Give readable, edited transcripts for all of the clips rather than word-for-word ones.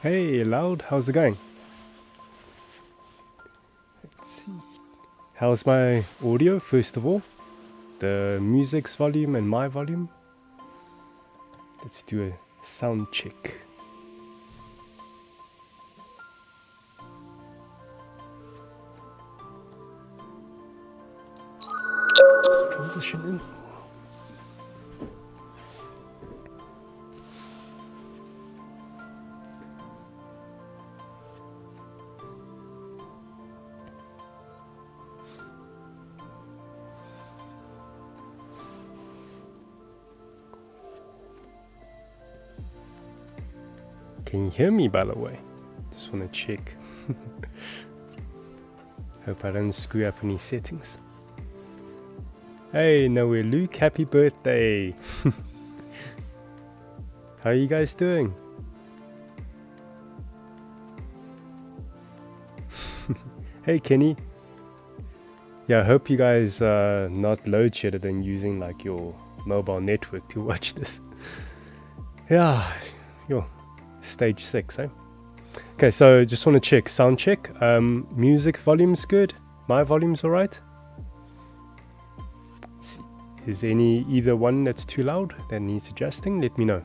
Hey, Loud, how's it going? Let's see. How's my audio, first of all? The music's volume and my volume? Let's do a sound check. Let's transition in. Can you hear me, by the way? Just want to check. Hope I don't screw up any settings. Hey, Noe Luke, happy birthday! How are you guys doing? Hey, Kenny. Yeah, I hope you guys are not load shedded and using like your mobile network to watch this. Yeah, yo. Stage 6, eh? Okay, so just want to check, sound check. Music volume's good. My volume's alright. Is either one that's too loud that needs adjusting? Let me know.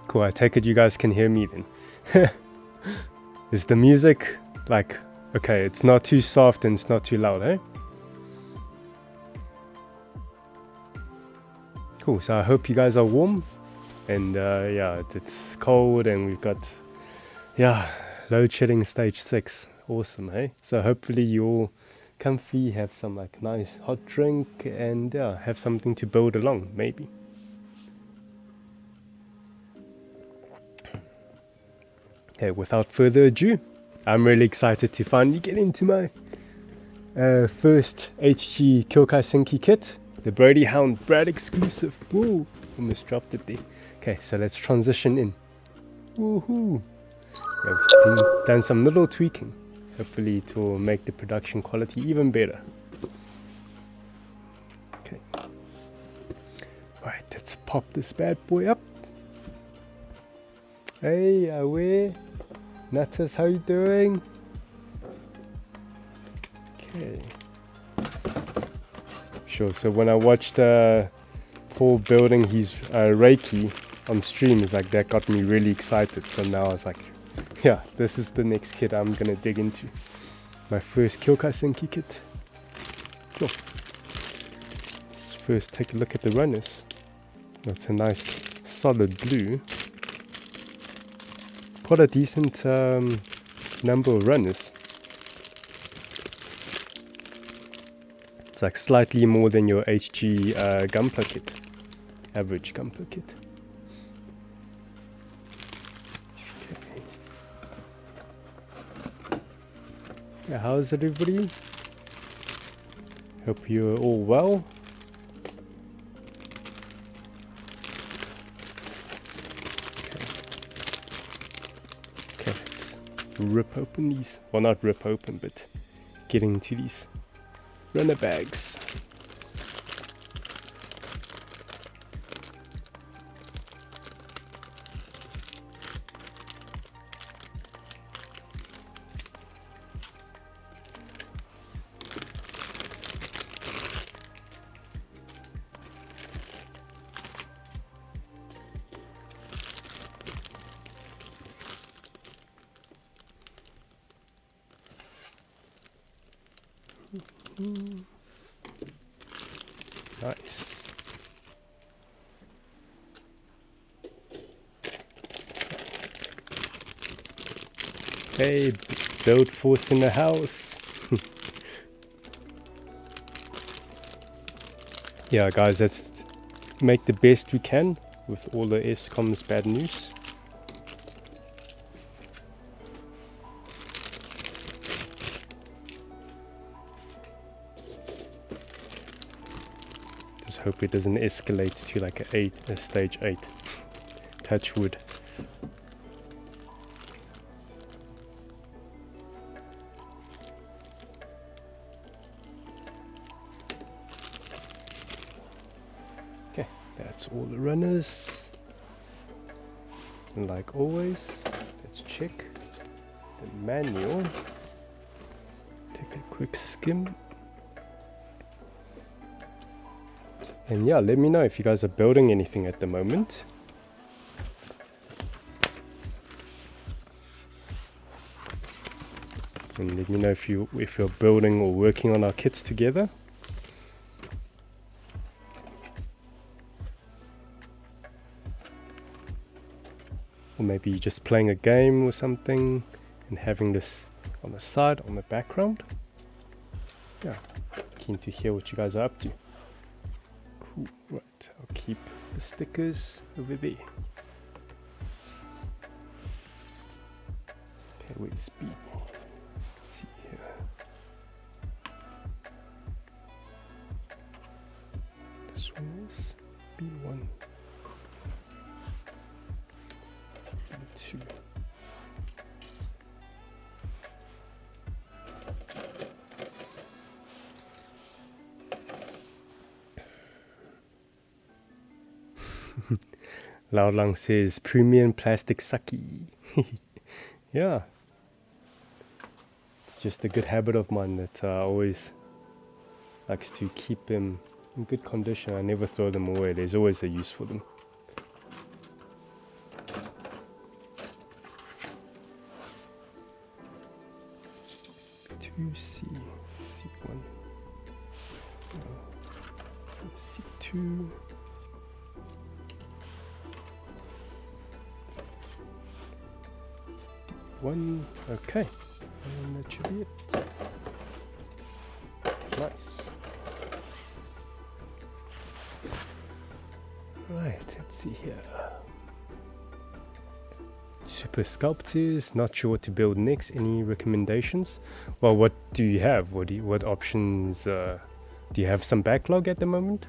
Cool, I take it you guys can hear me then. Is the music like, okay, it's not too soft and it's not too loud, eh? Cool, so I hope you guys are warm. And yeah, it's cold and we've got, yeah, load shedding stage 6. Awesome, hey? So hopefully you're all comfy, have some like nice hot drink and yeah, have something to build along, maybe. Okay, without further ado, I'm really excited to finally get into my first HG Kyoukai Senki kit, the Brady Hound Brad exclusive. Woo! Almost dropped it there. Okay, so let's transition in. Woohoo! Yeah, we've done some little tweaking. Hopefully it will make the production quality even better. Okay. Alright, let's pop this bad boy up. Hey, Awe. Natas, how you doing? Okay. Sure, so when I watched Paul building his Reiki on stream, it's like that got me really excited. So now I was like, yeah, this is the next kit I'm gonna dig into. My first Kyoukai Senki kit. Cool. Let's first take a look at the runners. That's a nice solid blue. Quite a decent number of runners. It's like slightly more than your HG Gunpla kit, average Gunpla kit. Okay. Yeah, how's everybody? Hope you're all well. Rip open these, well, not rip open, but get into these runner bags. Nice. Hey, build force in the house. Yeah, guys, let's make the best we can with all the SCOM's bad news. Hope it doesn't escalate to like a stage 8. Touch wood. That's all the runners. And like always, let's check the manual. Take a quick skim. And yeah, let me know if you guys are building anything at the moment. And let me know if you're building or working on our kits together. Or maybe just playing a game or something and having this on the side, on the background. Yeah, keen to hear what you guys are up to. Cool, right, I'll keep the stickers over there. Okay, where's B? Let's see here. This one is B1. B2. Lao Lang says premium plastic sake. Yeah, it's just a good habit of mine that always likes to keep them in good condition. I never throw them away. There's always a use for them. C1, C2. One, okay, and that should be it. Nice. Right, let's see here. Super sculptors, not sure what to build next. Any recommendations? Well, what do you have? What options? Do you have some backlog at the moment?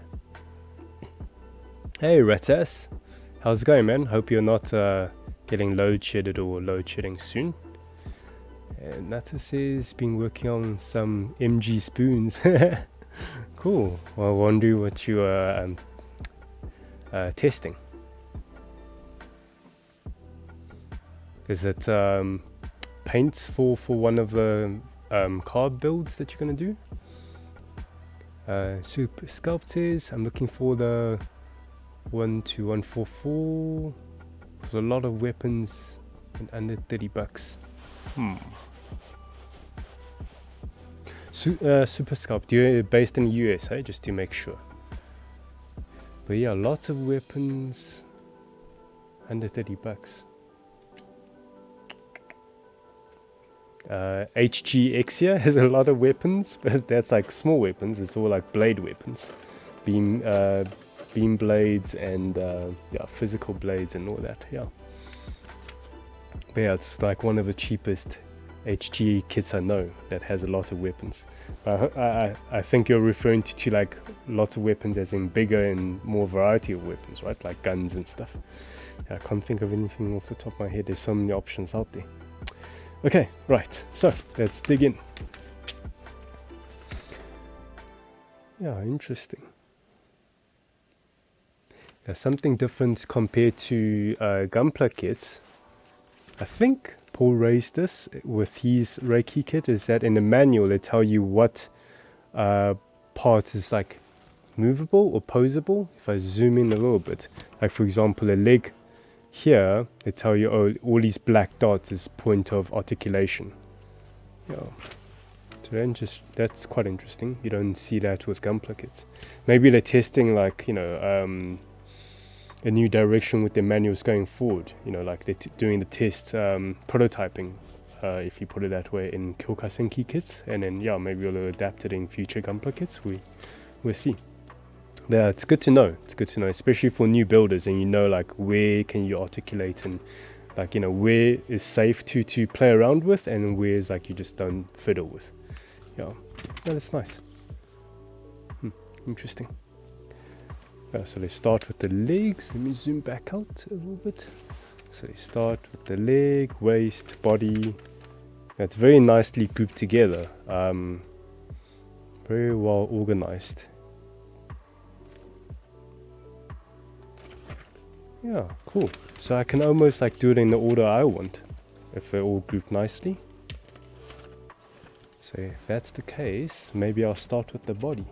Hey, Ratas, how's it going, man? Hope you're not getting load shedded or load shedding soon. And Nata says been working on some MG spoons. Cool. Well, I wonder what you are testing. Is it paints for one of the card builds that you're gonna do? Super sculptors. I'm looking for the 12144. There's a lot of weapons and under $30. Super Sculpt, you're based in the US, eh? Just to make sure. But yeah, lots of weapons under $30. HGXia has a lot of weapons, but that's like small weapons. It's all like blade weapons, beam blades and yeah, physical blades and all that. Yeah. But yeah, it's like one of the cheapest HG kits I know that has a lot of weapons. I think you're referring to like lots of weapons as in bigger and more variety of weapons, right? Like guns and stuff. I can't think of anything off the top of my head. There's so many options out there. Okay, right. So let's dig in. Yeah, interesting. Now, something different compared to Gunpla kits. I think Paul raised this with his Reiki kit, is that in the manual they tell you what part is like movable or posable. If I zoom in a little bit, like for example a leg here, they tell you, oh, all these black dots is point of articulation. Yeah. So then that's quite interesting. You don't see that with Gunpla kits. Maybe they're testing like, you know, a new direction with their manuals going forward, you know, like they're doing the test prototyping, if you put it that way, in Kyoukai Senki kits, and then yeah, maybe we'll adapt it in future Gunpla kits. We'll see. Yeah, it's good to know. It's good to know, especially for new builders, and you know, like where can you articulate, and like, you know, where is safe to play around with, and where is like you just don't fiddle with. Yeah, that's nice. Interesting. So let's start with the legs. Let me zoom back out a little bit. So they start with the leg, waist, body. It's very nicely grouped together. Very well organized. Yeah, cool. So I can almost like do it in the order I want, if they're all grouped nicely. So if that's the case, maybe I'll start with the body.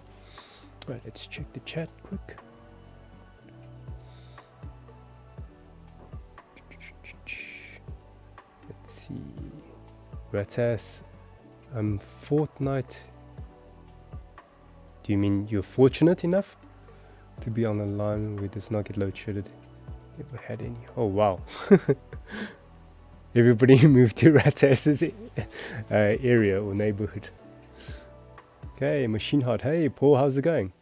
Right, let's check the chat quick. Let's see. Ratas, Fortnite. Do you mean you're fortunate enough to be on a line where it does not get load shedded? Never had any. Oh wow. Everybody moved to Ratas's area or neighborhood. Okay, Machine Heart. Hey Paul, how's it going?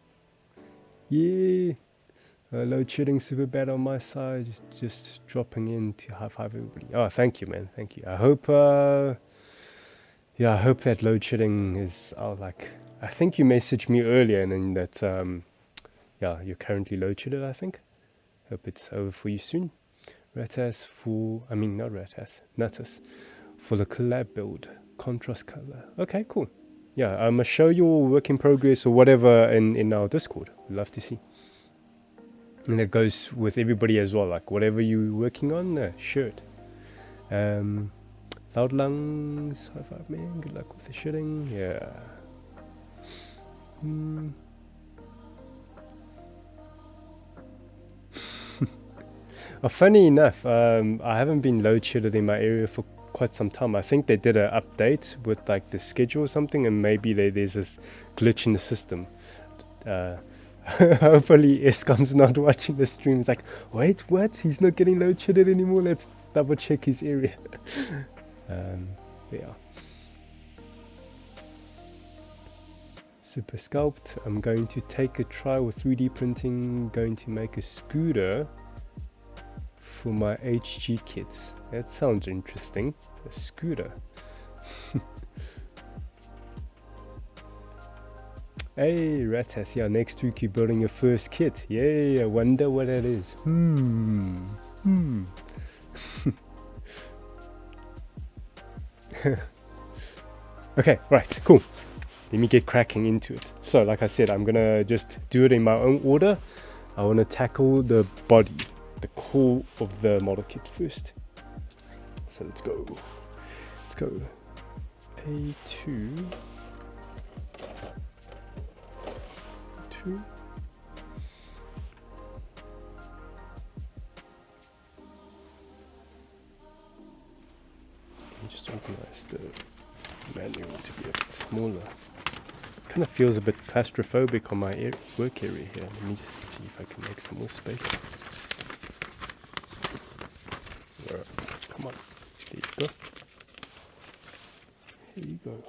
Yeah. Load shedding super bad on my side. Just dropping in to high five everybody. Oh, thank you, man. Thank you. I hope yeah, I hope that load shedding is like, I think you messaged me earlier and then that yeah, you're currently load shedded, I think. Hope it's over for you soon. Ratas for, I mean not Ratas, Natas for the collab build, contrast color. Okay, cool. Yeah, I'm gonna show your work in progress or whatever in our Discord. We'd love to see. And that goes with everybody as well, like whatever you're working on, shirt. Loud lungs, high five man, good luck with the shitting. Yeah. Funny enough, I haven't been load shedded in my area for quite some time. I think they did an update with like the schedule or something, and maybe there's this glitch in the system. Hopefully Escom's not watching the stream. It's like, wait, what? He's not getting load shedded anymore? Let's double check his area. Yeah. Super Sculpt. I'm going to take a try with 3D printing. Going to make a scooter for my HG kits. That sounds interesting. A scooter. Hey Ratas, yeah, next week you're building your first kit. Yay, I wonder what that is. Okay, right, cool. Let me get cracking into it. So like I said, I'm gonna just do it in my own order. I want to tackle the body, the core of the model kit first. So let's go. Let's go. A2. Let me just organize the manual to be a bit smaller. Kind of feels a bit claustrophobic on my work area here. Let me just see if I can make some more space. Come on. There you go. Here you go.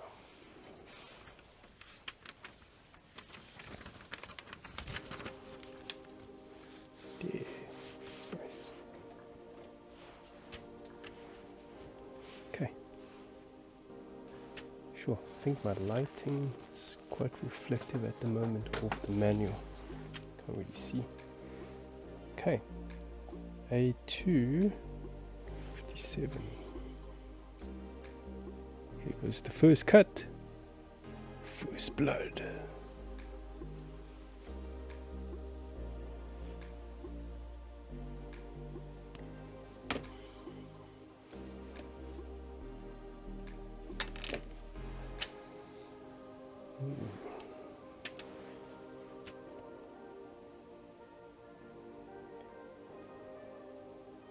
Yeah. Nice. Okay. Sure. I think my lighting is quite reflective at the moment off the manual. Can't really see. Okay. A2 57. Here goes the first cut. First blood.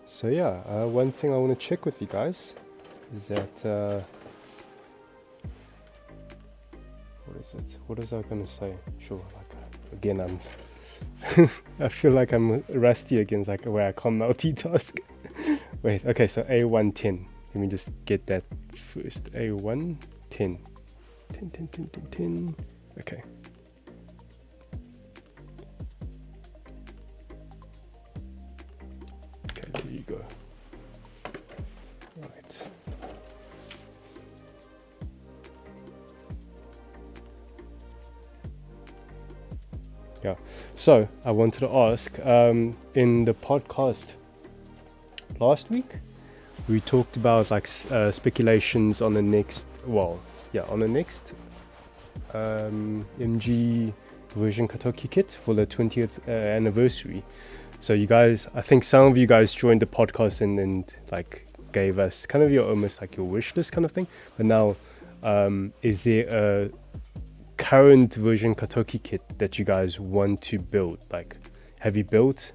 So yeah, one thing I want to check with you guys is that what is it? What was I going to say? Sure, like again, I'm I feel like I'm rusty again, like where I can't multitask. Wait, okay, so A110. Let me just get that first. A110. 10. Okay. There you go. Right. Yeah. So I wanted to ask, in the podcast last week, we talked about like speculations on the next. Well, yeah, on the next MG version Katoki kit for the 20th anniversary. So you guys, I think some of you guys joined the podcast and like gave us kind of your almost like your wish list kind of thing. But now, is there a current version Katoki kit that you guys want to build? Like, have you built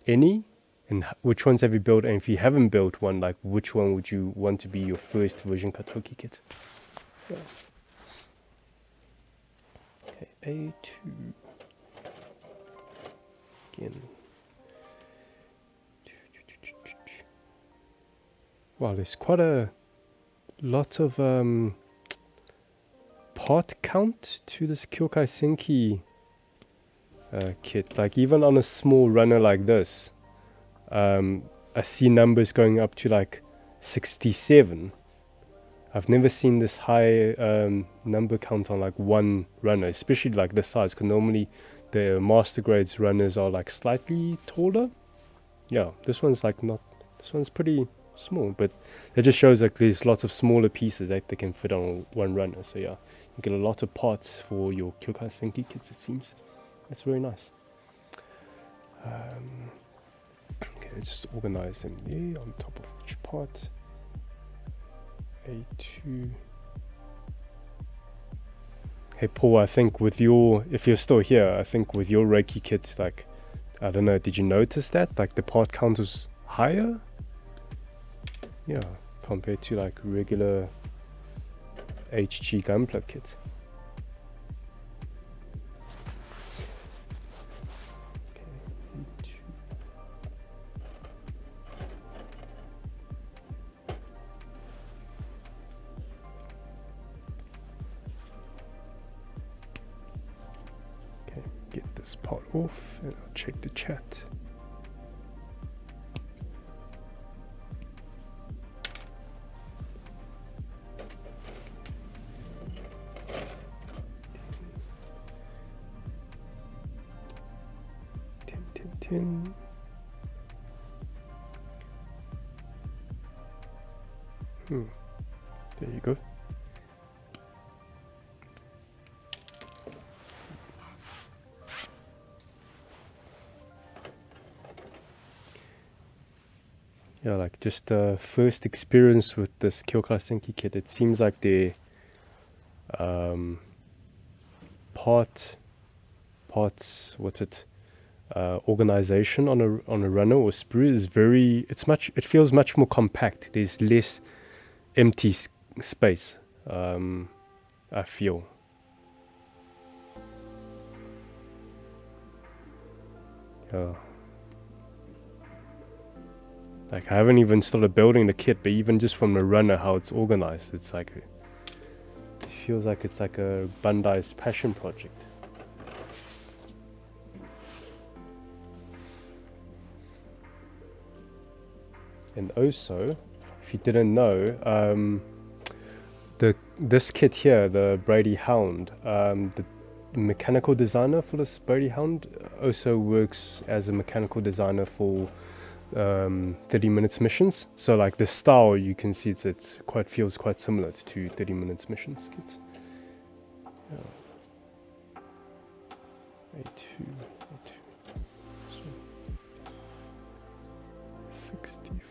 any? And which ones have you built? And if you haven't built one, like which one would you want to be your first version Katoki kit? Yeah. Okay, A2. Again. Wow, there's quite a lot of part count to this Kyoukai Senki kit. Like even on a small runner like this, I see numbers going up to like 67. I've never seen this high number count on like one runner, especially like this size, because normally the master grades runners are like slightly taller. Yeah, this one's like not, this one's pretty small, but it just shows like there's lots of smaller pieces that they can fit on one runner. So yeah, you get a lot of parts for your Kyoukai Senki kits, it seems. That's very nice. Okay, let's just organize them there on top of each part. A2. Hey Paul, I think with your, if you're still here, I think with your Reiki kit, like, I don't know, did you notice that? Like the part count was higher? Yeah, compared to like regular HG Gunpla kit. Okay, get this part off and I'll check the chat. Tin. There you go. Yeah, like just first experience with this Kyoukai Senki kit, it seems like the parts, what's it? Organization on a runner or sprue is very, it feels much more compact. There's less empty space, I feel. Like I haven't even started building the kit, but even just from the runner, how it's organized, it's like, it feels like it's like a Bandai's passion project. And also, if you didn't know, this kit here, the Brady Hound, the mechanical designer for this Brady Hound also works as a mechanical designer for 30 minutes missions. So like the style, you can see it's quite, feels quite similar to 30 minutes missions kits. Yeah. A2. 65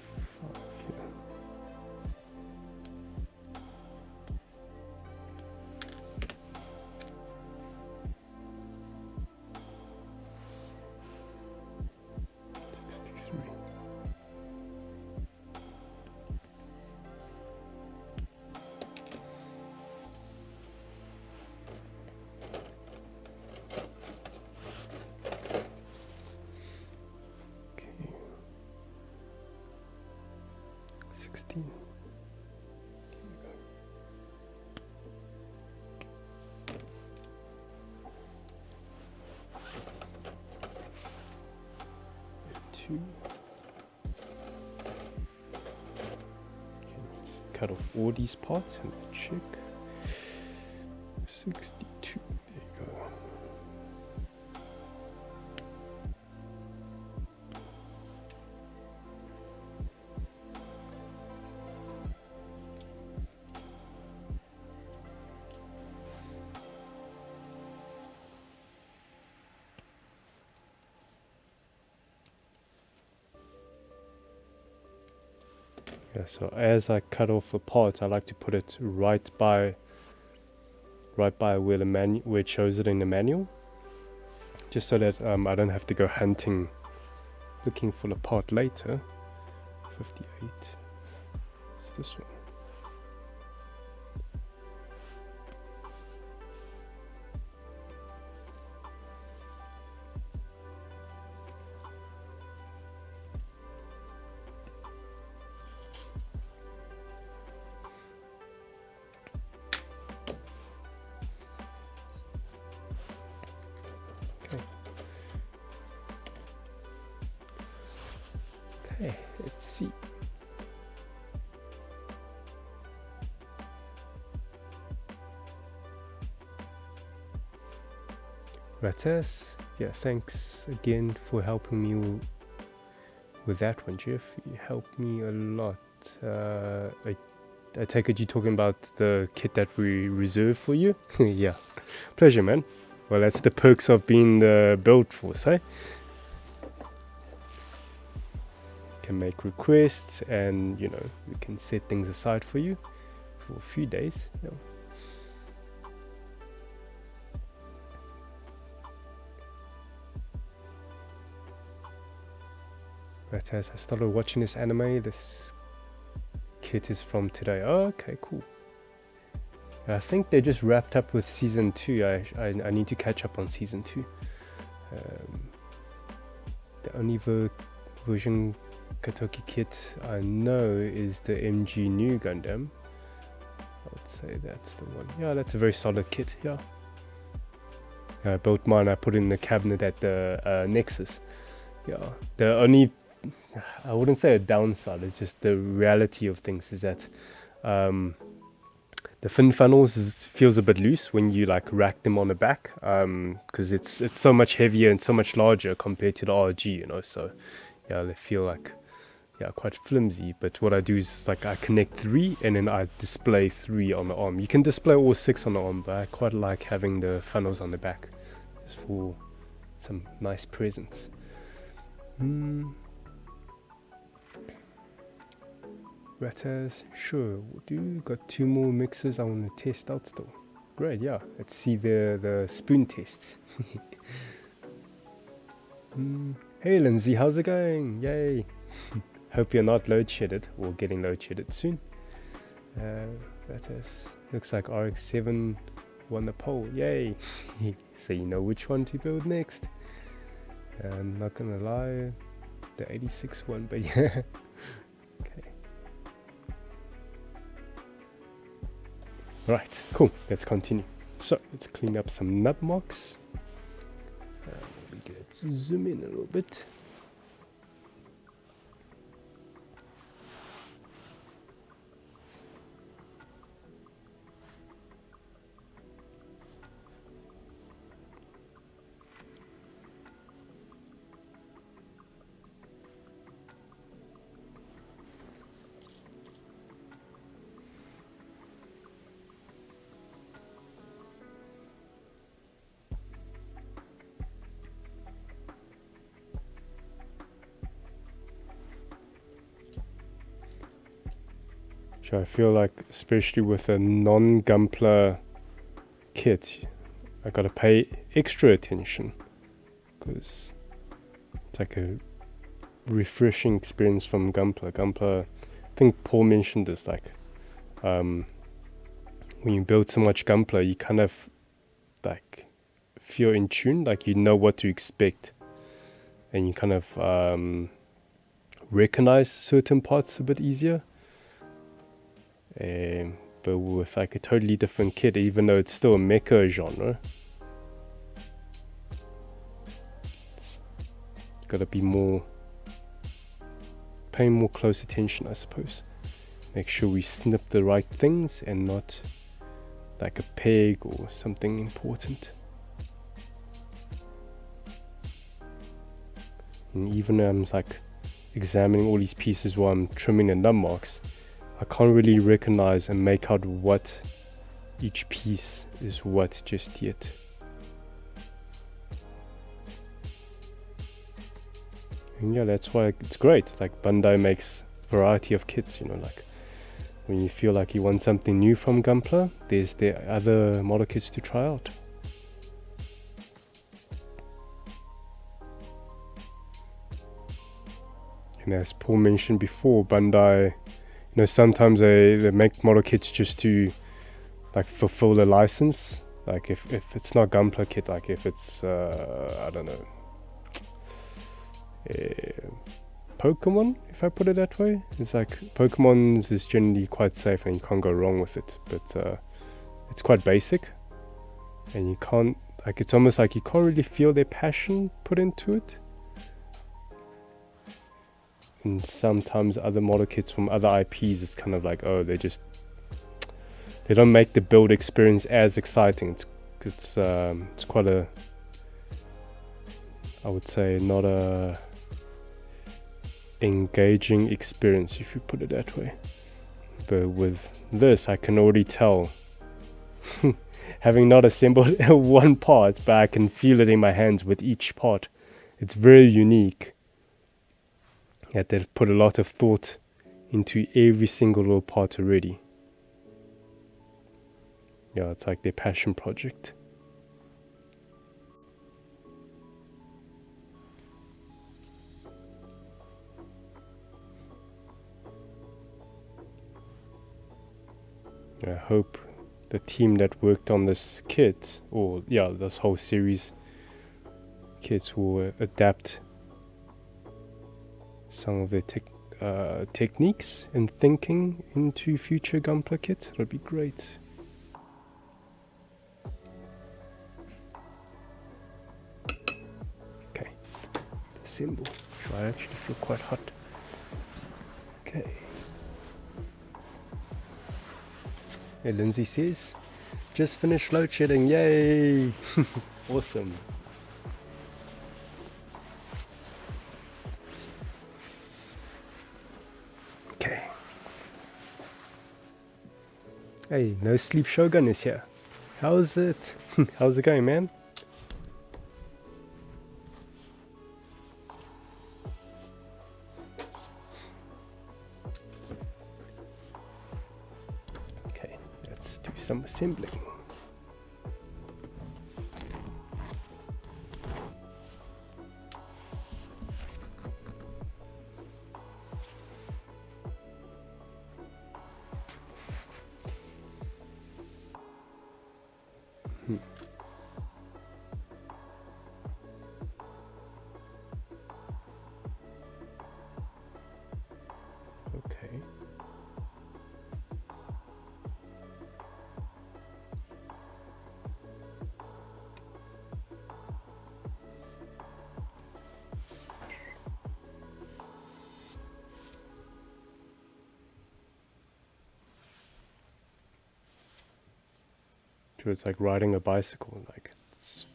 here. Okay. 16. Two. Okay, let's cut off all these parts and check. 62. There you go. Yeah, so as I cut off a part, I like to put it right by where where it shows it in the manual, just so that I don't have to go hunting, looking for the part later. 58. It's this one. Okay, let's see. Rates, yeah, thanks again for helping me with that one, Jeff. You helped me a lot. I take it you're talking about the kit that we reserved for you? Yeah, pleasure, man. Well, that's the perks of being the build force, eh? Can make requests, and you know, we can set things aside for you for a few days. Yeah. But as I started watching this anime, this kit is from today. Oh, okay, cool. I think they just wrapped up with season 2. I need to catch up on season 2. The only version Katoki kit I know is the MG New Gundam. I would say that's the one. Yeah, that's a very solid kit. Yeah. I built mine. I put it in the cabinet at the Nexus. Yeah. The only, I wouldn't say a downside, it's just the reality of things is that the fin funnels feels a bit loose when you like rack them on the back, because it's so much heavier and so much larger compared to the RG, you know. So yeah, they feel like quite flimsy. But what I do is like I connect 3 and then I display 3 on the arm. You can display all 6 on the arm, but I quite like having the funnels on the back just for some nice presence. Ratters, sure, we'll do. Got 2 more mixes I want to test out still. Great, yeah. Let's see the spoon tests. Hey Lindsay, how's it going? Yay. Hope you're not load-shedded or getting load-shedded soon. Ratters, looks like RX-7 won the poll. Yay. So you know which one to build next. I'm not gonna lie, the 86 one, but yeah. Okay. Right, cool, let's continue. So, let's clean up some nub marks. Let's zoom in a little bit. So I feel like, especially with a non-Gunpla kit, I gotta pay extra attention because it's like a refreshing experience from Gunpla. Gunpla, I think Paul mentioned this, like when you build so much Gunpla, you kind of like feel in tune, like you know what to expect, and you kind of recognize certain parts a bit easier. But with like a totally different kit, even though it's still a mecha genre, you gotta be paying more close attention, I suppose. Make sure we snip the right things and not like a peg or something important. And even I'm like examining all these pieces while I'm trimming the nub marks, I can't really recognize and make out what each piece is what just yet. And yeah, that's why it's great. Like Bandai makes variety of kits, you know, like when you feel like you want something new from Gunpla, there's the other model kits to try out. And as Paul mentioned before, Bandai, you know, sometimes they make model kits just to like fulfill the license. Like if it's not Gunpla kit, like if it's I don't know, Pokemon, if I put it that way. It's like Pokemon's is generally quite safe and you can't go wrong with it, but it's quite basic and you can't, like, it's almost like you can't really feel their passion put into it. And sometimes other model kits from other IPs, it's kind of like, oh, they don't make the build experience as exciting. It's quite a, I would say, not a engaging experience, if you put it that way. But with this, I can already tell, having not assembled one part, but I can feel it in my hands with each part. It's very unique. That they've put a lot of thought into every single little part already. Yeah, it's like their passion project. I hope the team that worked on this kit, or yeah, this whole series kits, will adapt some of their techniques and thinking into future Gunpla kits. That'd be great. Okay, assemble. I actually feel quite hot. Okay. Hey, Lindsay says, just finished load shedding, yay! Awesome. Okay. Hey, No Sleep Shogun is here. How's it? How's it going, man? Okay, let's do some assembling. Okay. So it's like riding a bicycle, like it's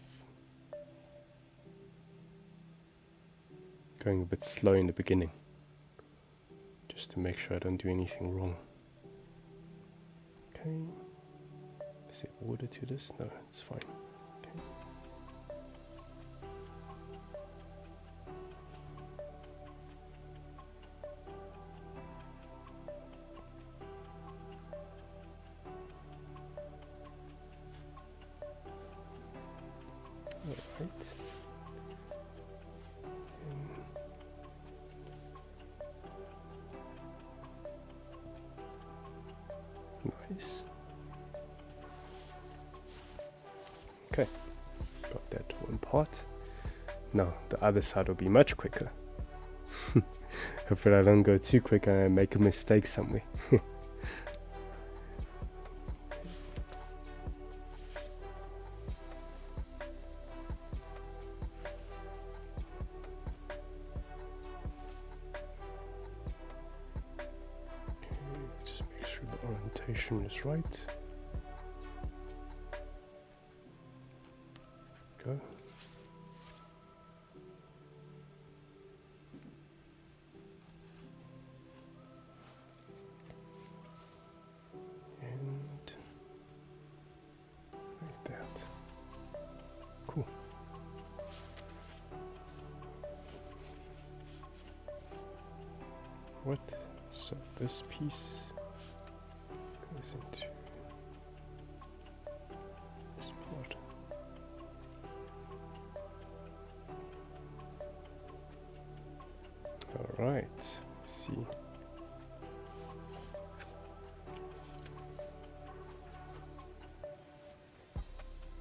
going a bit slow in the beginning, just to make sure I don't do anything wrong. Okay. Is there water to this? No, it's fine. Okay. Alright. Nice. Okay, got that one part. Now the other side will be much quicker. Hopefully I don't go too quick and I make a mistake somewhere. Just make sure the orientation is right. Go. And like that. Cool. What? So this piece goes into this part. Alright, see.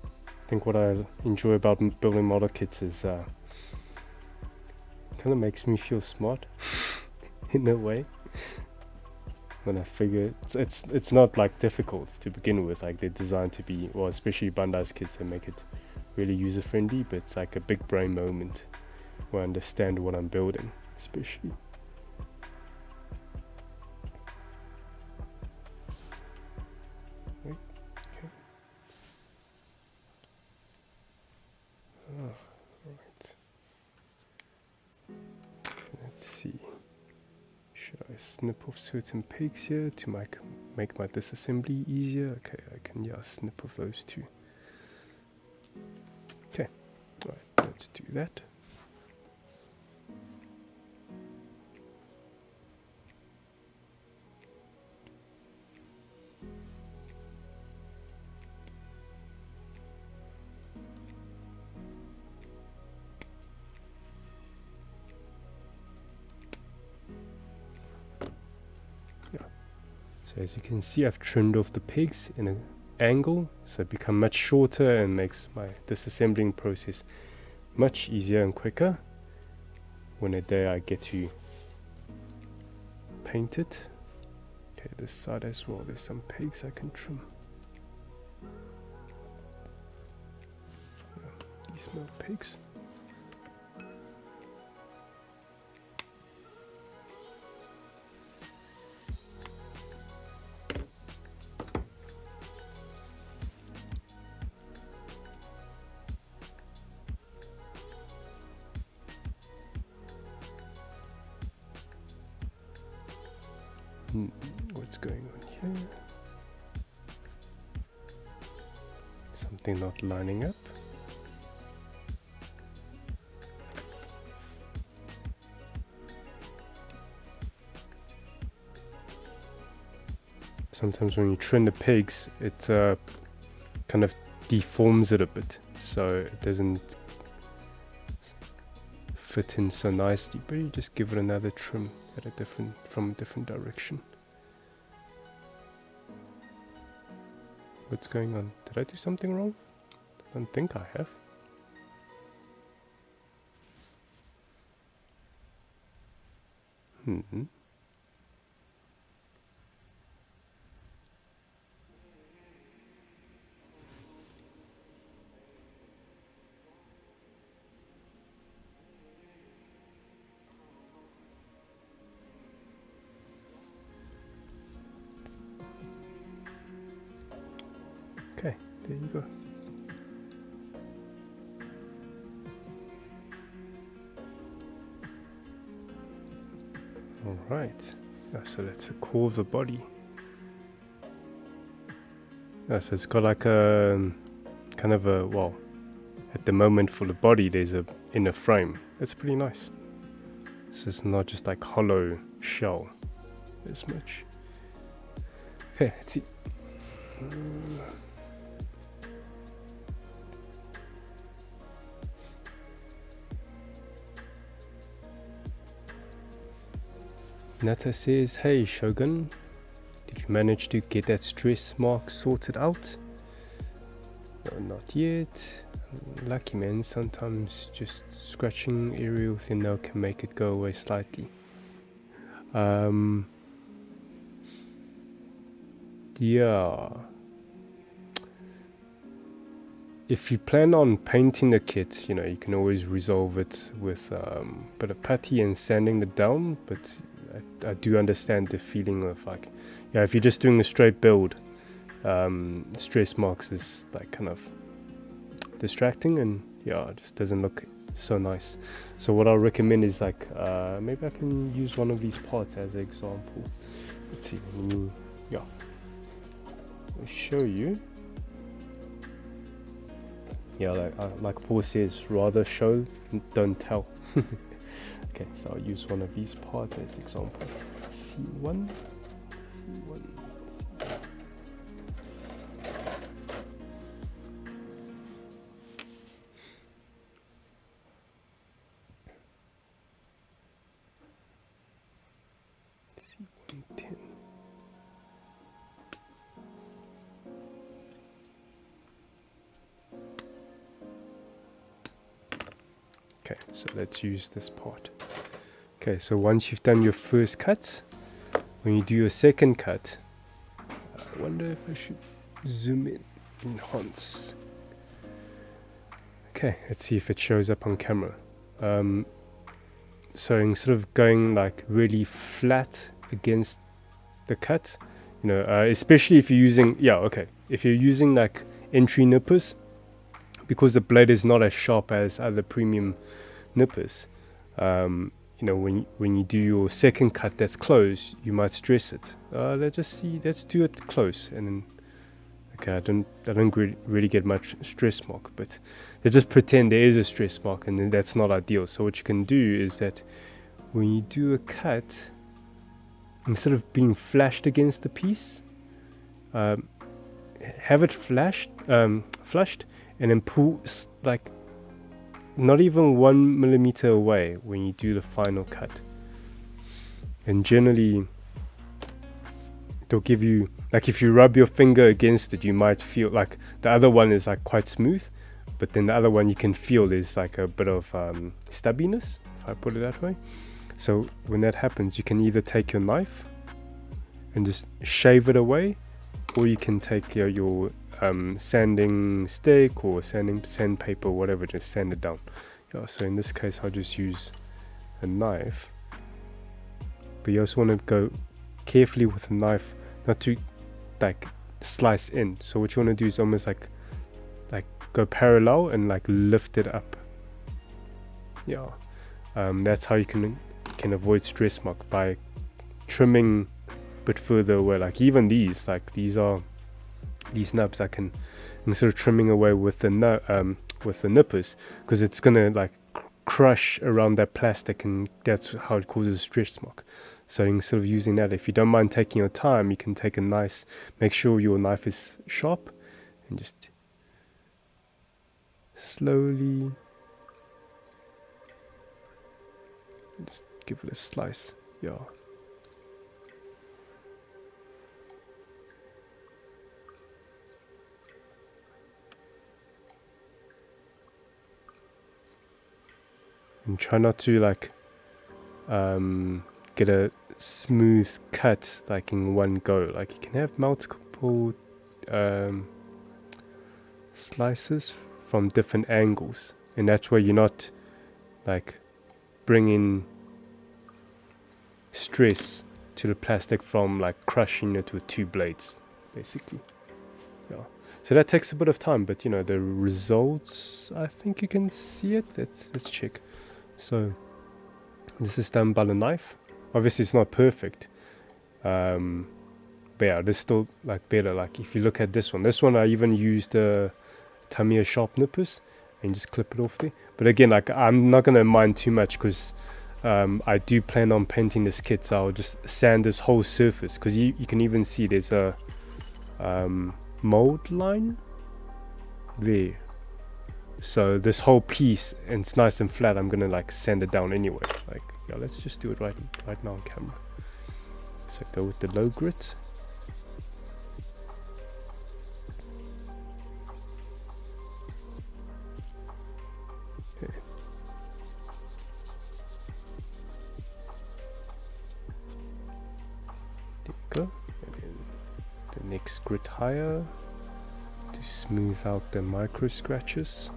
I think what I enjoy about building model kits is kind of makes me feel smart in a way. When I figure it's not like difficult to begin with, like they're designed to be, well, especially Bandai's kits, they make it really user friendly, but it's like a big brain moment where I understand what I'm building, especially. Wait, okay. Oh, right. Let's see. Should I snip off certain pegs here to make my disassembly easier? Okay, I can snip off those two. Okay, right, let's do that. So as you can see, I've trimmed off the pegs in an angle, so it becomes much shorter and makes my disassembling process much easier and quicker. When I get to paint it. Okay, this side as well, there's some pegs I can trim. These more pegs. What's going on here? Something not lining up. Sometimes when you trim the pegs, it kind of deforms it a bit, so it doesn't fit in so nicely, but you just give it another trim at from a different direction. What's going on? Did I do something wrong? I don't think I have. Okay, there you go. Alright, so that's the core of the body. So it's got like a kind of a, well, at the moment for the body there's a inner frame. That's pretty nice. So it's not just like hollow shell as much. Okay, let's see. Nata says, hey Shogun, did you manage to get that stress mark sorted out? No, not yet. Lucky man, sometimes just scratching area with your nail can make it go away slightly. Yeah. If you plan on painting the kit, you know, you can always resolve it with a bit of putty and sanding it down, but I do understand the feeling of like, yeah, if you're just doing a straight build, stress marks is like kind of distracting and yeah, it just doesn't look so nice. So what I'll recommend is like, maybe I can use one of these parts as an example. Let's see, yeah, I'll show you. Yeah, like Paul says, rather show, don't tell. Okay, so I'll use one of these parts as example. C1, C1, C110. Okay, so let's use this part. Okay, so once you've done your first cut, when you do your second cut, I wonder if I should zoom in, enhance. Okay, let's see if it shows up on camera. So instead of going like really flat against the cut, you know, especially if you're using, if you're using like entry nippers, because the blade is not as sharp as other premium nippers, you know, when you do your second cut that's close, you might stress it. Let's do it close, and then okay, I don't really get much stress mark, but they just pretend there is a stress mark, and then that's not ideal. So what you can do is that when you do a cut, instead of being flashed against the piece, have it flushed, and then pull like not even 1 millimeter away when you do the final cut. And generally they'll give you, like if you rub your finger against it, you might feel like the other one is like quite smooth, but then the other one you can feel is like a bit of stubbiness, if I put it that way. So when that happens, you can either take your knife and just shave it away, or you can take your sanding stick or sandpaper, whatever, just sand it down. So in this case I'll just use a knife, but you also want to go carefully with a knife not to like slice in. So what you want to do is almost like go parallel and like lift it up. That's how you can avoid stress mark, by trimming a bit further away. Like even these nubs, I can, instead of trimming away with the nippers, because it's gonna like crush around that plastic, and that's how it causes a stress mark. So instead of using that, if you don't mind taking your time, you can take a nice, make sure your knife is sharp, and just slowly just give it a slice. And try not to like get a smooth cut like in one go. Like you can have multiple slices from different angles, and that's where you're not like bringing stress to the plastic from like crushing it with two blades, basically. So that takes a bit of time, but you know, the results, I think you can see it. Let's check. So this is done by the knife. Obviously it's not perfect, but yeah, this still like better. Like if you look at this one I even used Tamiya sharp nippers and just clip it off there. But again, like I'm not gonna mind too much, because I do plan on painting this kit, so I'll just sand this whole surface, because you can even see there's a mold line there. So this whole piece, and it's nice and flat, I'm gonna like sand it down anyway. Like let's just do it right now on camera. So go with the low grit. Okay. There we go. And then the next grit higher to smooth out the micro scratches.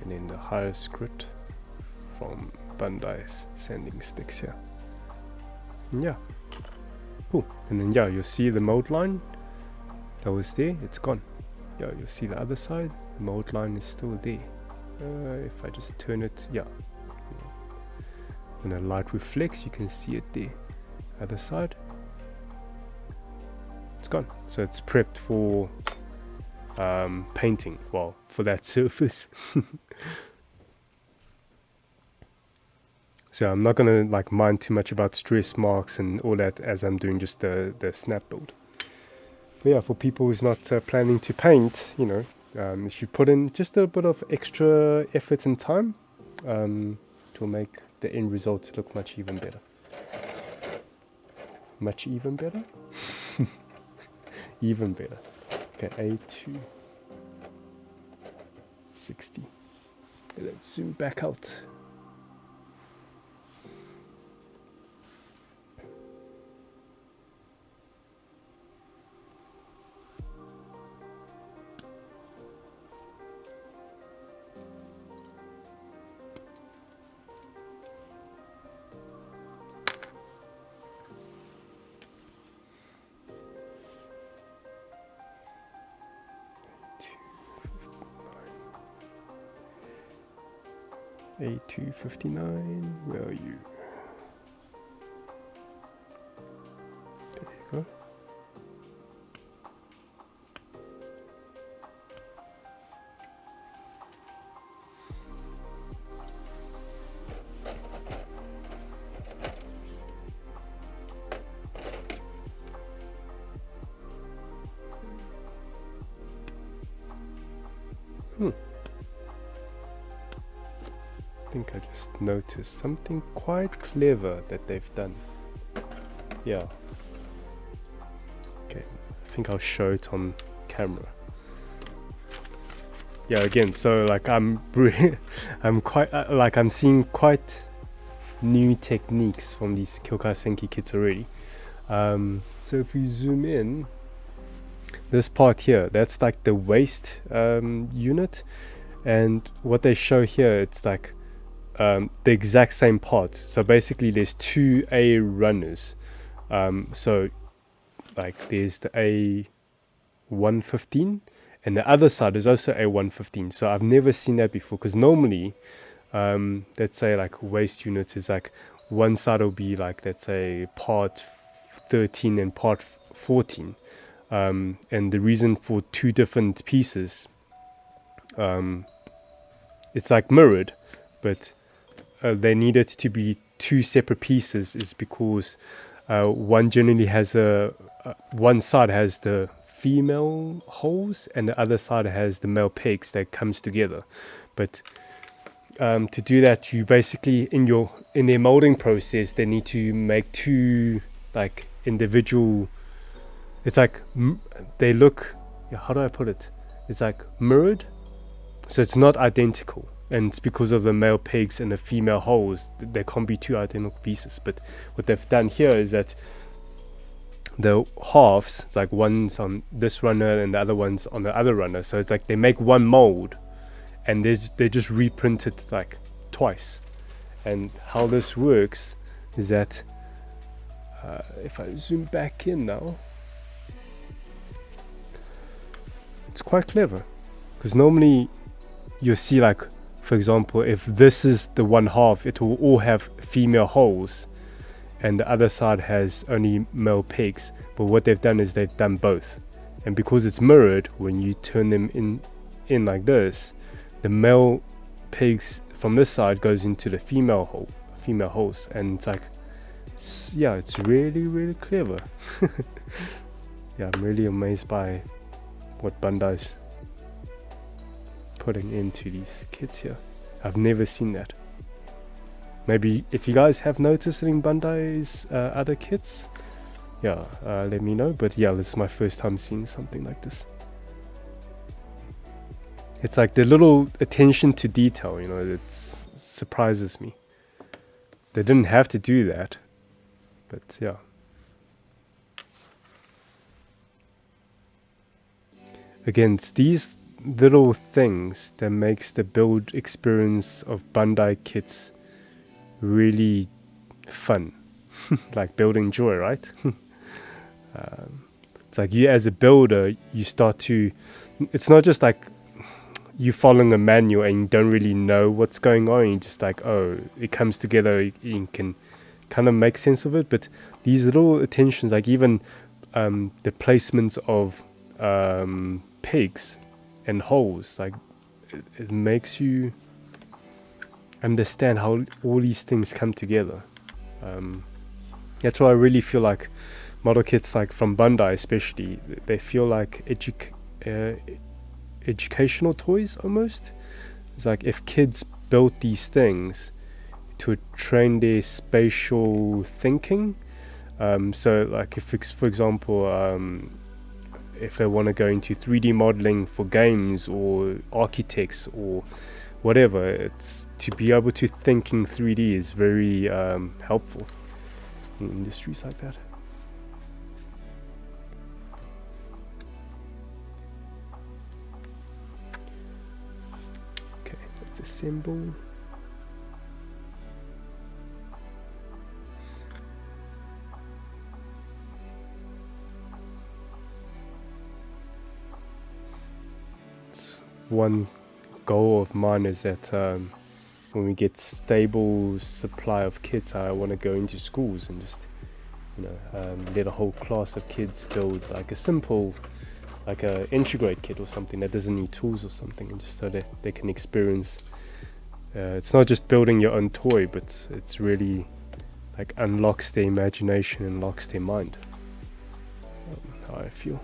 And then the highest grit from Bandai's sanding sticks here. And cool. And then you'll see the mold line that was there, it's gone. You'll see the other side, the mold line is still there. If I just turn it, when the light reflects, you can see it there. Other side, it's gone. So it's prepped for painting, well, for that surface. So I'm not gonna like mind too much about stress marks and all that as I'm doing just the snap build. But yeah, for people who's not planning to paint, you know, if you put in just a bit of extra effort and time, it will make the end result look much even better. Much even better? Even better. Okay, A2 60. Let's zoom back out. A259, where are you? There you go. I think I just noticed something quite clever that they've done. Yeah. Okay, I think I'll show it on camera. Yeah, again, so like I'm quite like I'm seeing quite new techniques from these Kyoukai Senki kits already. So if we zoom in, this part here, that's like the waist unit, and what they show here, it's like the exact same parts. So basically there's two A runners, so like there's the A115 and the other side is also A115. So I've never seen that before, because normally let's say like waist units is like one side will be like, let's say part 13 and part 14, and the reason for two different pieces, it's like mirrored, but they needed to be two separate pieces is because one generally has one side has the female holes and the other side has the male pegs that comes together. But to do that, you basically in their molding process, they need to make two like individual. It's like they look. How do I put it? It's like mirrored, so it's not identical. And it's because of the male pegs and the female holes, there can't be two identical pieces. But what they've done here is that the halves, it's like one's on this runner and the other one's on the other runner. So it's like they make one mold and they just reprint it like twice. And how this works is that if I zoom back in now, it's quite clever, because normally you'll see like, for example, if this is the one half, it will all have female holes and the other side has only male pegs. But what they've done is they've done both, and because it's mirrored, when you turn them in like this, the male pegs from this side goes into the female holes, and it's like, yeah, it's really clever. Yeah, I'm really amazed by what Bandai's putting into these kits here. I've never seen that. Maybe if you guys have noticed it in Bandai's other kits, yeah, let me know. But yeah, this is my first time seeing something like this. It's like the little attention to detail, you know, it surprises me. They didn't have to do that, but yeah. Again, it's these little things that makes the build experience of Bandai kits really fun. Like building joy, right? It's like you as a builder, you start to, it's not just like you following a manual and you don't really know what's going on. You just like, oh, it comes together, you can kind of make sense of it. But these little attentions, like even the placements of pegs, and wholes. Like it makes you understand how all these things come together. That's why I really feel like model kits, like from Bandai especially, they feel like educational toys almost. It's like if kids built these things to train their spatial thinking. So like if, for example, if they want to go into 3D modeling for games or architects or whatever, it's to be able to think in 3D is very helpful in industries like that. Okay, let's assemble. One goal of mine is that when we get stable supply of kits, I want to go into schools and just let a whole class of kids build like a simple, like a integrate kit or something that doesn't need tools or something, and just so that they can experience. It's not just building your own toy, but it's really like unlocks their imagination, unlocks their mind. How I feel.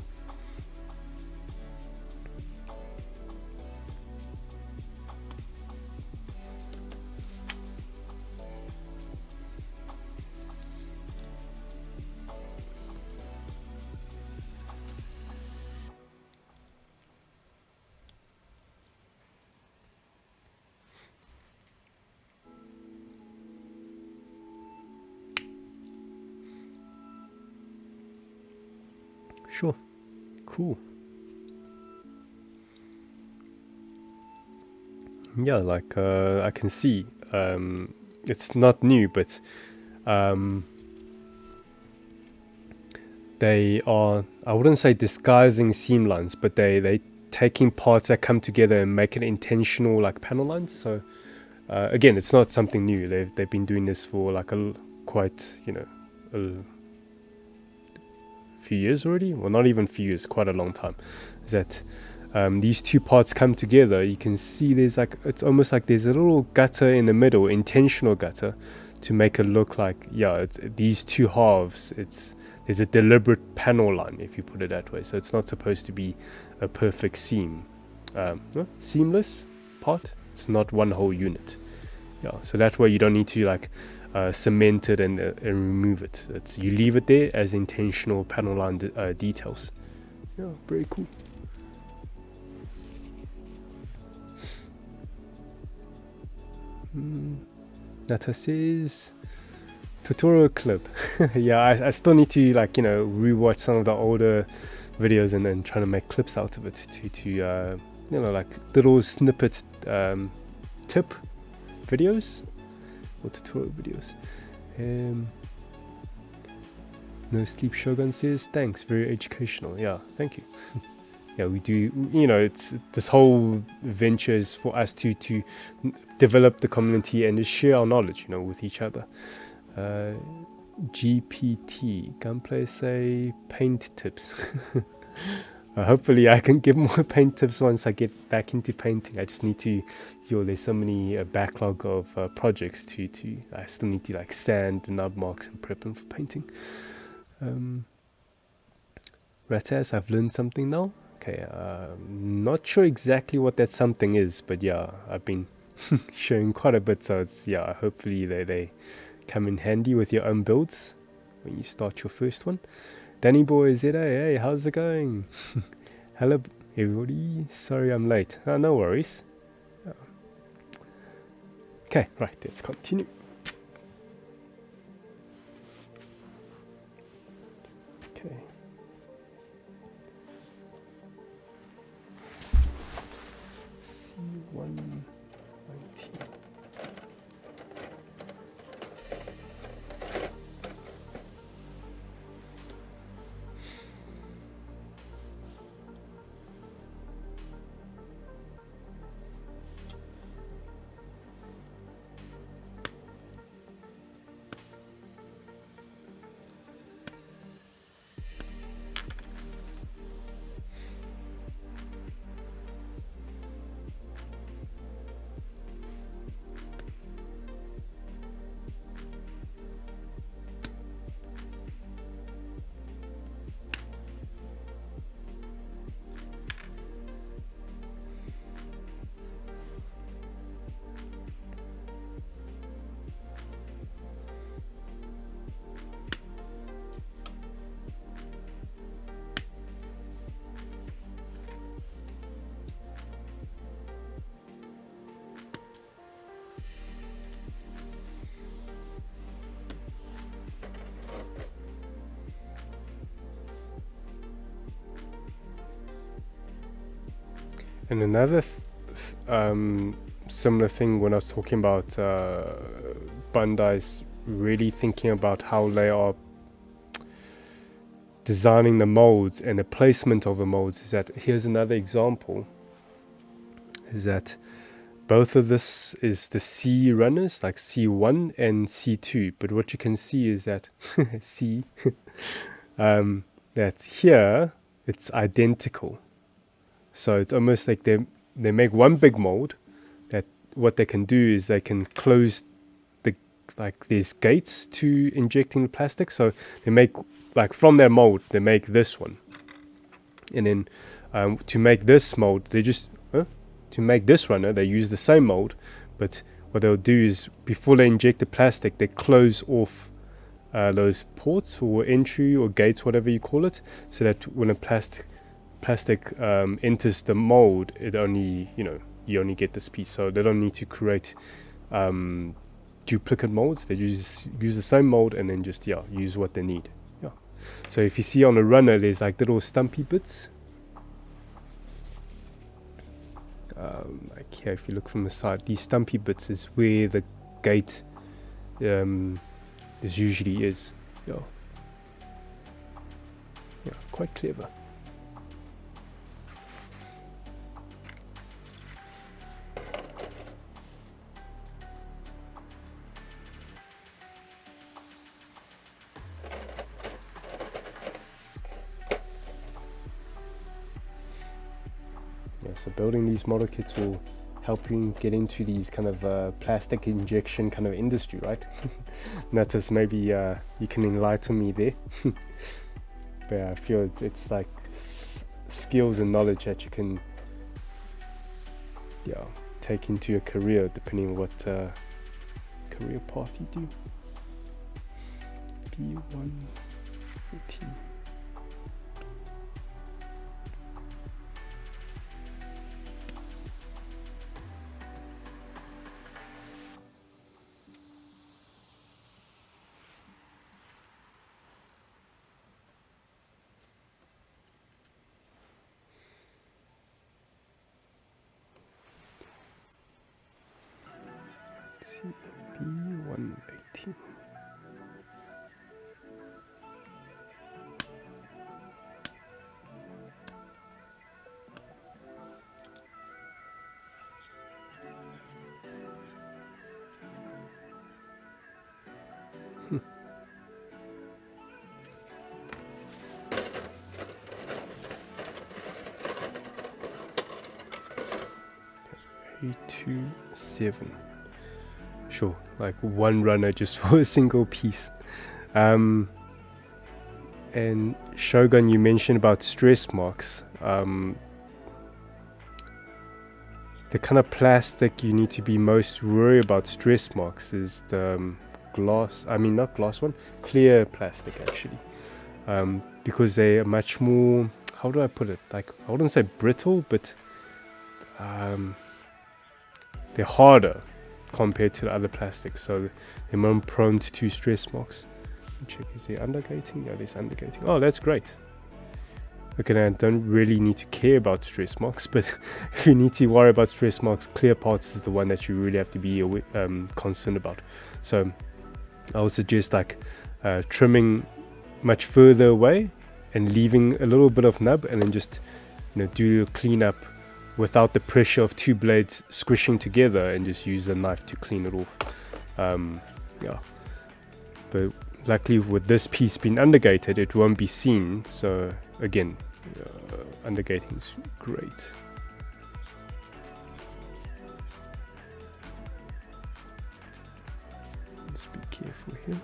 Sure. Cool. Yeah, like I can see it's not new, but they are, I wouldn't say disguising seam lines, but they taking parts that come together and make it intentional like panel lines. So again, it's not something new. They've been doing this for like quite a few years already. Well, not even few years, quite a long time. Is that these two parts come together? You can see there's like, it's almost like there's a little gutter in the middle, intentional gutter, to make it look like it's these two halves. There's a deliberate panel line, if you put it that way. So it's not supposed to be a perfect seam, seamless part. It's not one whole unit. Yeah, so that way you don't need to like cement it and remove it. You leave it there as intentional panel line details. Yeah, very cool. Nata says tutorial clip. Yeah, I still need to rewatch some of the older videos and then try to make clips out of it to like little snippet tip videos or tutorial videos. No Sleep Shogun says thanks, very educational. Yeah, thank you. Yeah, we do. It's this whole venture is for us to develop the community and just share our knowledge, with each other. GPT Gunpla say paint tips. Hopefully I can give more paint tips once I get back into painting. I just need to, there's so many backlog of projects to I still need to like sand, nub marks, and prep them for painting. Ratas, I've learned something now. Okay, not sure exactly what that something is, but yeah, I've been showing quite a bit, so it's hopefully they come in handy with your own builds when you start your first one. Danny boy, Zeta, hey, how's it going? Hello everybody, sorry I'm late. No worries. Okay, right, let's continue. Okay. C119. And another similar thing when I was talking about Bandai's really thinking about how they are designing the molds and the placement of the molds, is that here's another example, is that both of this is the C runners, like C1 and C2, but what you can see is that C that here it's identical. So it's almost like they make one big mold, that what they can do is they can close the, like there's gates to injecting the plastic. So they make, like from their mold, they make this one. And then to make this mold, they just, to make this runner, they use the same mold, but what they'll do is before they inject the plastic, they close off those ports or entry or gates, whatever you call it, so that when a plastic enters the mold, it only, you only get this piece. So they don't need to create duplicate molds. They use the same mold and then just use what they need. So if you see on a runner, there's like little stumpy bits. Like here, if you look from the side, these stumpy bits is where the gate is usually is. Yeah, quite clever. So building these model kits will help you get into these kind of plastic injection kind of industry, right? Notice maybe you can enlighten me there. But I feel it's like skills and knowledge that you can take into your career depending on what career path you do. B1 14. B118. A27. Sure, like one runner just for a single piece. And Shogun, you mentioned about stress marks. The kind of plastic you need to be most worried about stress marks is the clear plastic actually, because they are much more, how do I put it, like I wouldn't say brittle, but they're harder compared to the other plastics, so they're more prone to stress marks. Check, is there undergating? Yeah, there's undergating. Oh, that's great. Okay, now I don't really need to care about stress marks, but if you need to worry about stress marks, clear parts is the one that you really have to be concerned about. So I would suggest like trimming much further away and leaving a little bit of nub, and then just do a cleanup without the pressure of two blades squishing together, and just use a knife to clean it off. But luckily with this piece being undergated, it won't be seen. So again, undergating is great. Just be careful here.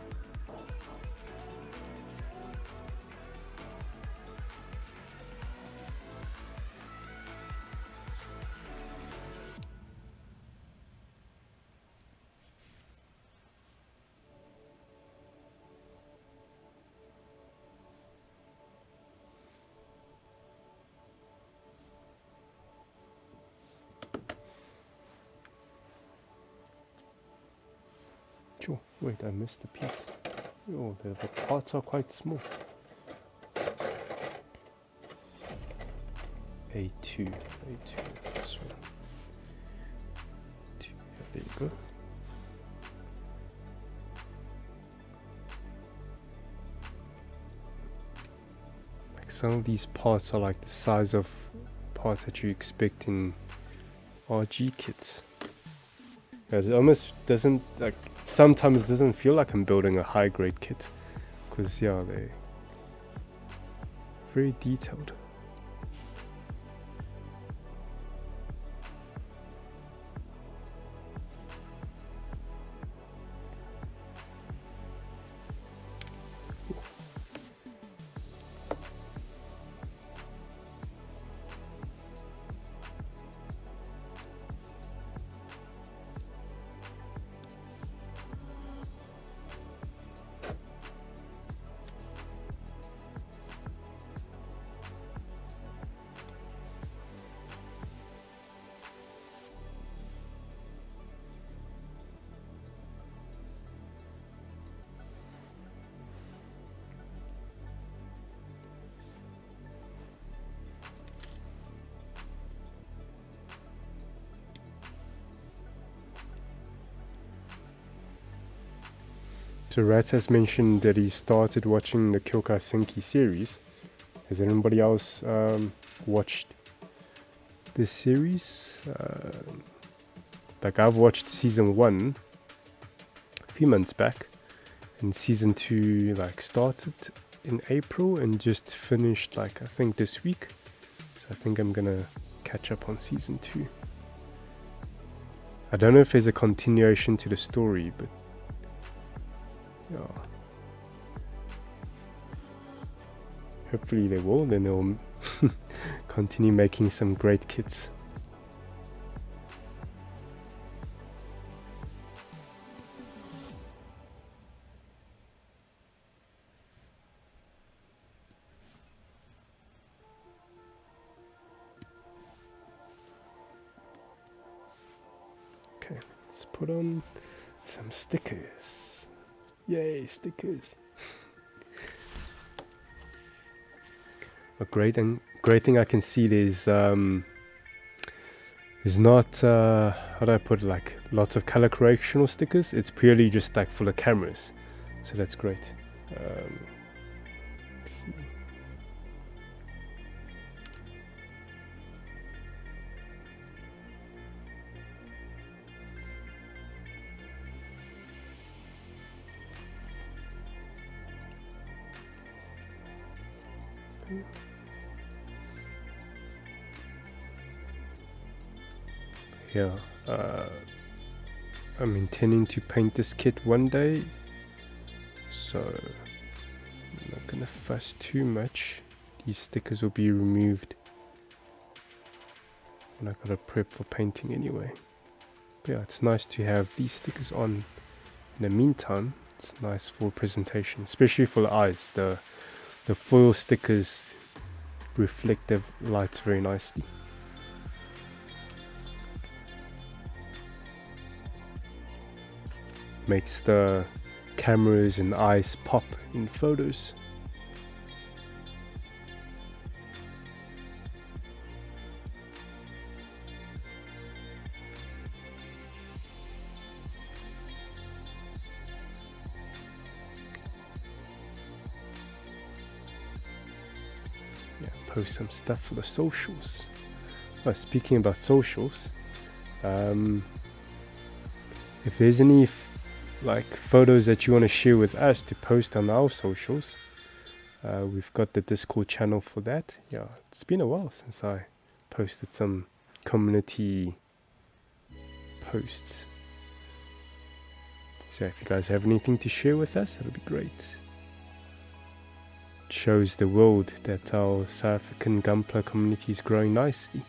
Sure. Wait, I missed a piece. Oh, the parts are quite small. A2. There you go. Like some of these parts are like the size of parts that you expect in RG kits. It almost doesn't, like, sometimes it doesn't feel like I'm building a high grade kit, because yeah, they're very detailed. So Rat has mentioned that he started watching the Kyoukai Senki series. Has anybody else watched this series? Like, I've watched season 1 a few months back, and season 2 like started in April and just finished, like, I think this week. So I think I'm gonna catch up on season 2. I don't know if there's a continuation to the story, but yeah. Hopefully they will, then they'll continue making some great kits. Okay, let's put on some stickers. Yay, stickers. A great thing I can see is not how do I put it, like lots of color correctional stickers. It's purely just like full of cameras, so that's great. Yeah, I'm intending to paint this kit one day, so I'm not gonna fuss too much. These stickers will be removed when I gotta prep for painting anyway. But yeah, it's nice to have these stickers on in the meantime. It's nice for presentation, especially for the eyes. The foil stickers reflect the lights very nicely. Makes the cameras and eyes pop in photos. Yeah, post some stuff for the socials. Oh, speaking about socials, if there's any like photos that you want to share with us to post on our socials, we've got the Discord channel for that. Yeah, it's been a while since I posted some community posts. So if you guys have anything to share with us, that'll be great. It shows the world that our South African Gunpla community is growing nicely.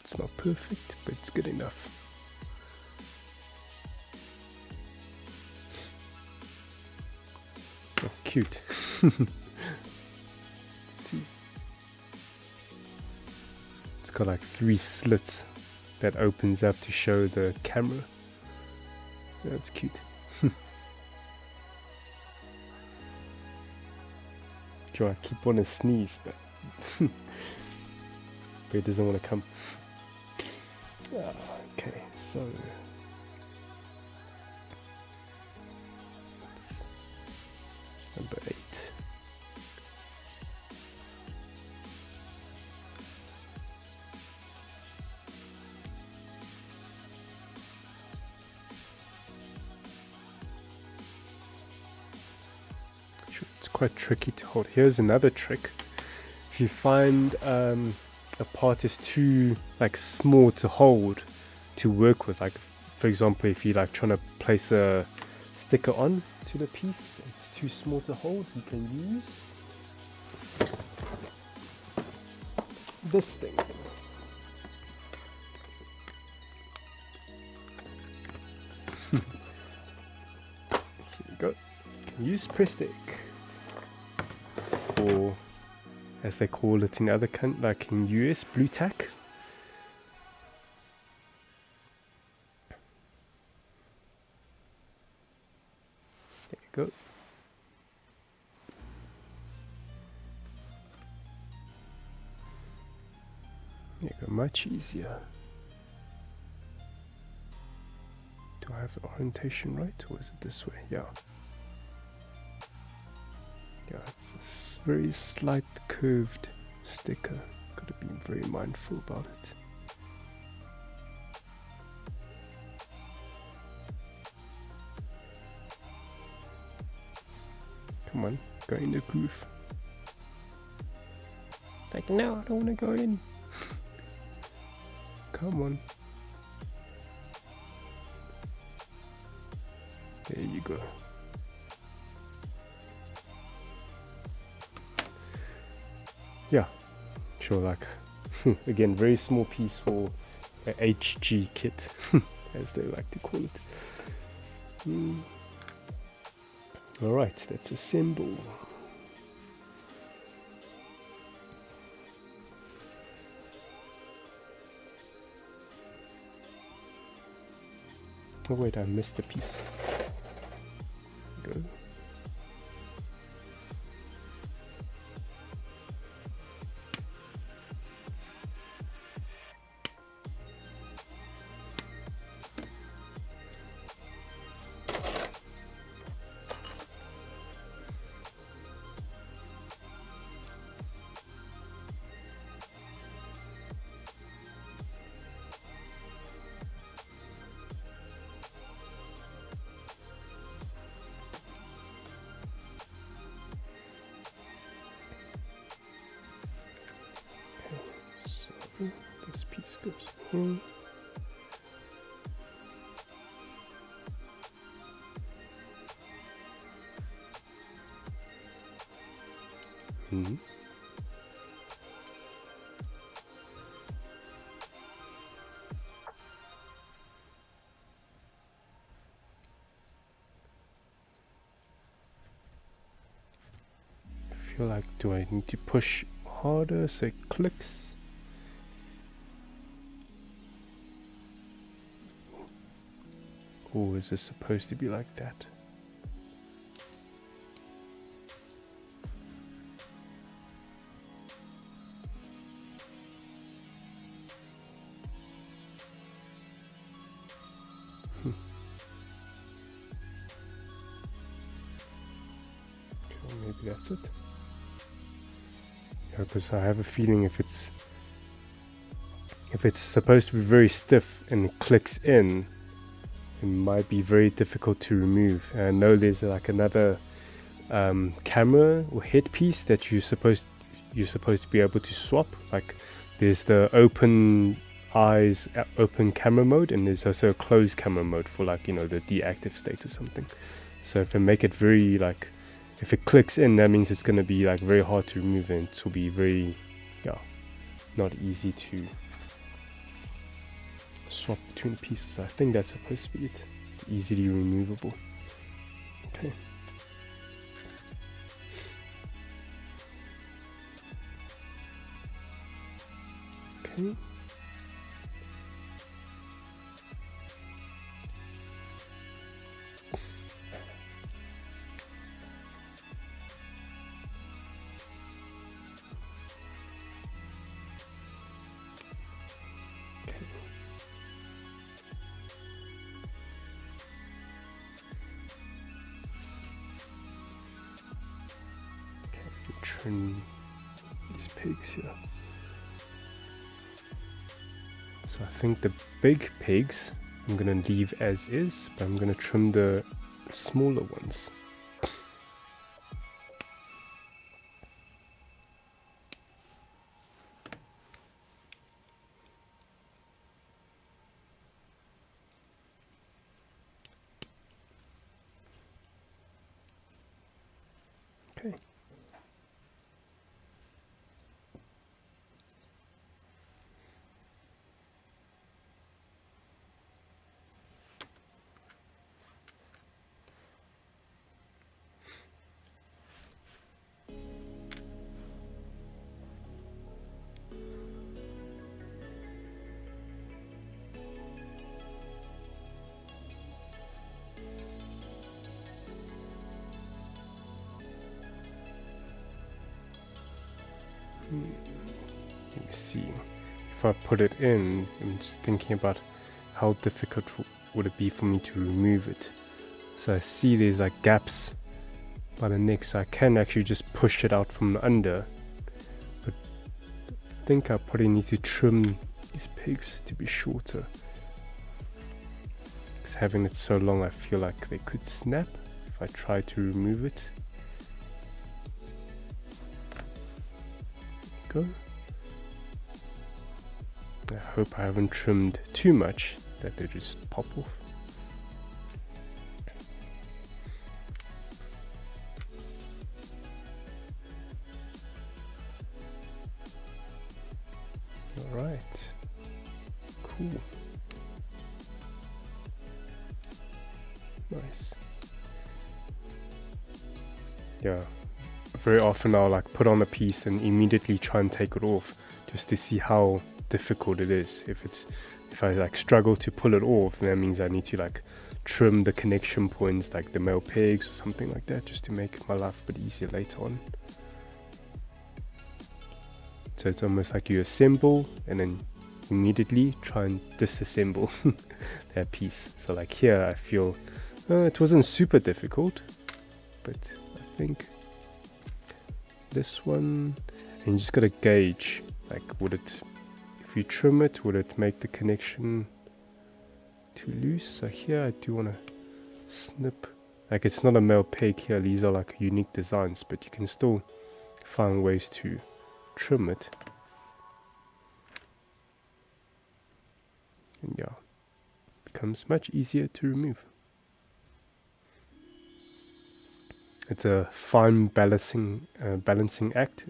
It's not perfect, but it's good enough. Oh, cute. got like 3 slits that opens up to show the camera. That's cute. I keep wanting to sneeze, but it doesn't want to come. Okay, so number 8. It's quite tricky to hold. Here's another trick. If you find a part is too like small to hold, to work with, like for example if you like trying to place a sticker on to the piece, it's too small to hold, you can use this thing. Here you go. You can use press stick, or as they call it in other countries, like in US, blue tack. There you go. There you go, much easier. Do I have the orientation right, or is it this way? Yeah. Yeah, it's a very slight curved sticker. Gotta be very mindful about it. Come on, go in the groove. Like, no, I don't want to go in. Come on. There you go. Yeah, sure, like, again, very small piece for a HG kit, as they like to call it. Alright, let's assemble. Oh wait, I missed a piece. Go. This piece goes in. I feel like, do I need to push harder so it clicks? Or is this supposed to be like that? Okay, maybe that's it. Yeah, because I have a feeling if it's supposed to be very stiff and it clicks in, it might be very difficult to remove. And I know there's like another camera or headpiece that you're supposed to be able to swap. Like there's the open eyes, open camera mode, and there's also a closed camera mode for, like, you know, the deactive state or something. So if they make it very, like, if it clicks in, that means it's going to be like very hard to remove, and it will be very, yeah, not easy to swap between pieces. I think that's supposed to be it. Easily removable. Okay. Okay. trim these pegs here. So I think the big pegs I'm gonna leave as is, but I'm gonna trim the smaller ones. Okay. Let me see. If I put it in, I'm just thinking about how difficult would it be for me to remove it. So I see there's like gaps by the neck, so I can actually just push it out from under. But I think I probably need to trim these pegs to be shorter. Because having it so long, I feel like they could snap if I try to remove it. Go. I hope I haven't trimmed too much that they just pop off. Alright, cool, nice. Yeah, very often I'll like put on a piece and immediately try and take it off just to see how difficult it is. If I like struggle to pull it off, then that means I need to like trim the connection points, like the male pegs or something like that, just to make my life a bit easier later on. So it's almost like you assemble and then immediately try and disassemble that piece. So like here I feel it wasn't super difficult, but I think this one, and you just gotta gauge, like would it, if you trim it, would it make the connection too loose? So here I do want to snip, like it's not a male peg here, these are like unique designs, but you can still find ways to trim it. And yeah, it becomes much easier to remove. It's a fine balancing act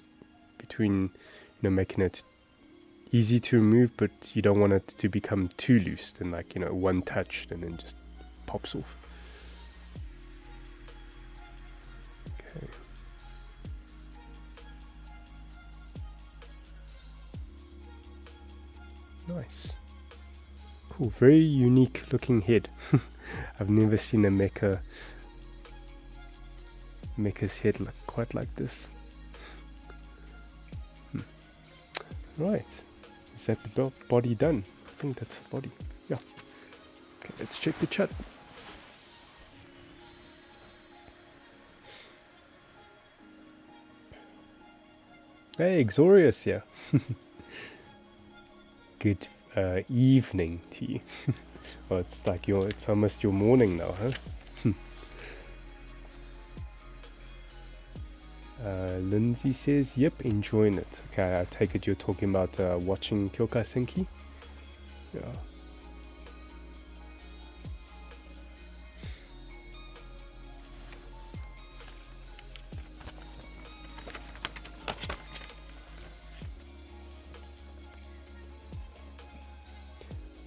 between, making it easy to remove, but you don't want it to become too loose, then like, one touch and then just pops off. Okay. Nice. Cool, very unique looking head. I've never seen a mecha's head quite like this. Right, is that the body done? I think that's the body. Yeah. Okay, let's check the chat. Hey, Exorius, yeah. Good evening to you. Oh, it's like it's almost your morning now, huh? Lindsay says, yep, enjoying it. Okay, I take it you're talking about watching Kyoukai Senki? Yeah.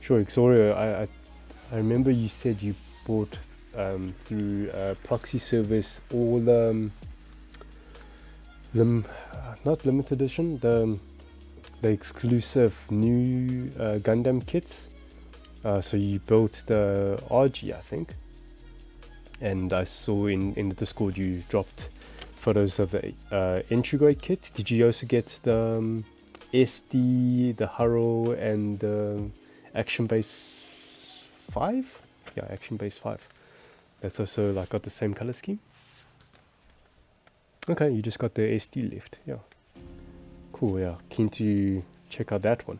Sure, Exorio, I remember you said you bought through proxy service all not limited edition, the exclusive new Gundam kits. So you built the RG, I think, and I saw in the Discord you dropped photos of the entry grade kit. Did you also get the SD, the Haro, and the Action Base 5? Yeah, Action Base 5. That's also like got the same color scheme. Okay, you just got the SD left. Yeah. Cool, yeah. Keen to check out that one.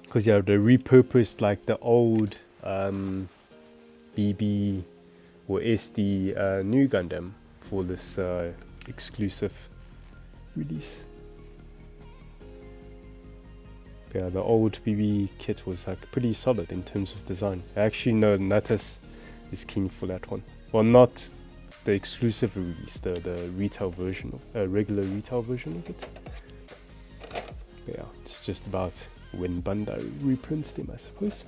Because, yeah, they repurposed like the old BB or SD new Gundam for this exclusive release. Yeah, the old BB kit was like pretty solid in terms of design. I actually know Natas is keen for that one. Well, not the exclusive release, the retail version, regular retail version of it. Yeah, it's just about when Bandai reprints them, I suppose.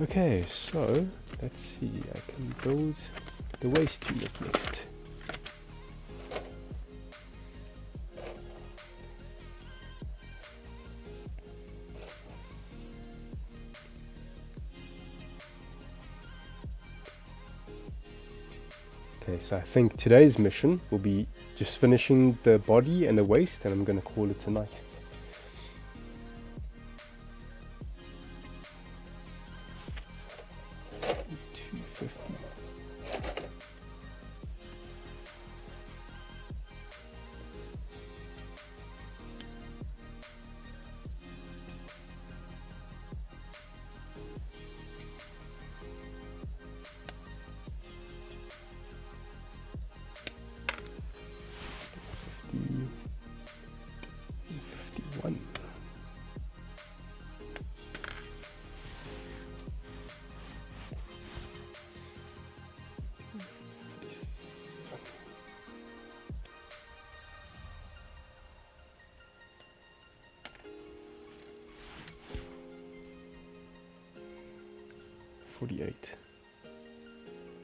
Okay, so let's see. I can build the waist unit next. Okay, so I think today's mission will be just finishing the body and the waist, and I'm going to call it a night.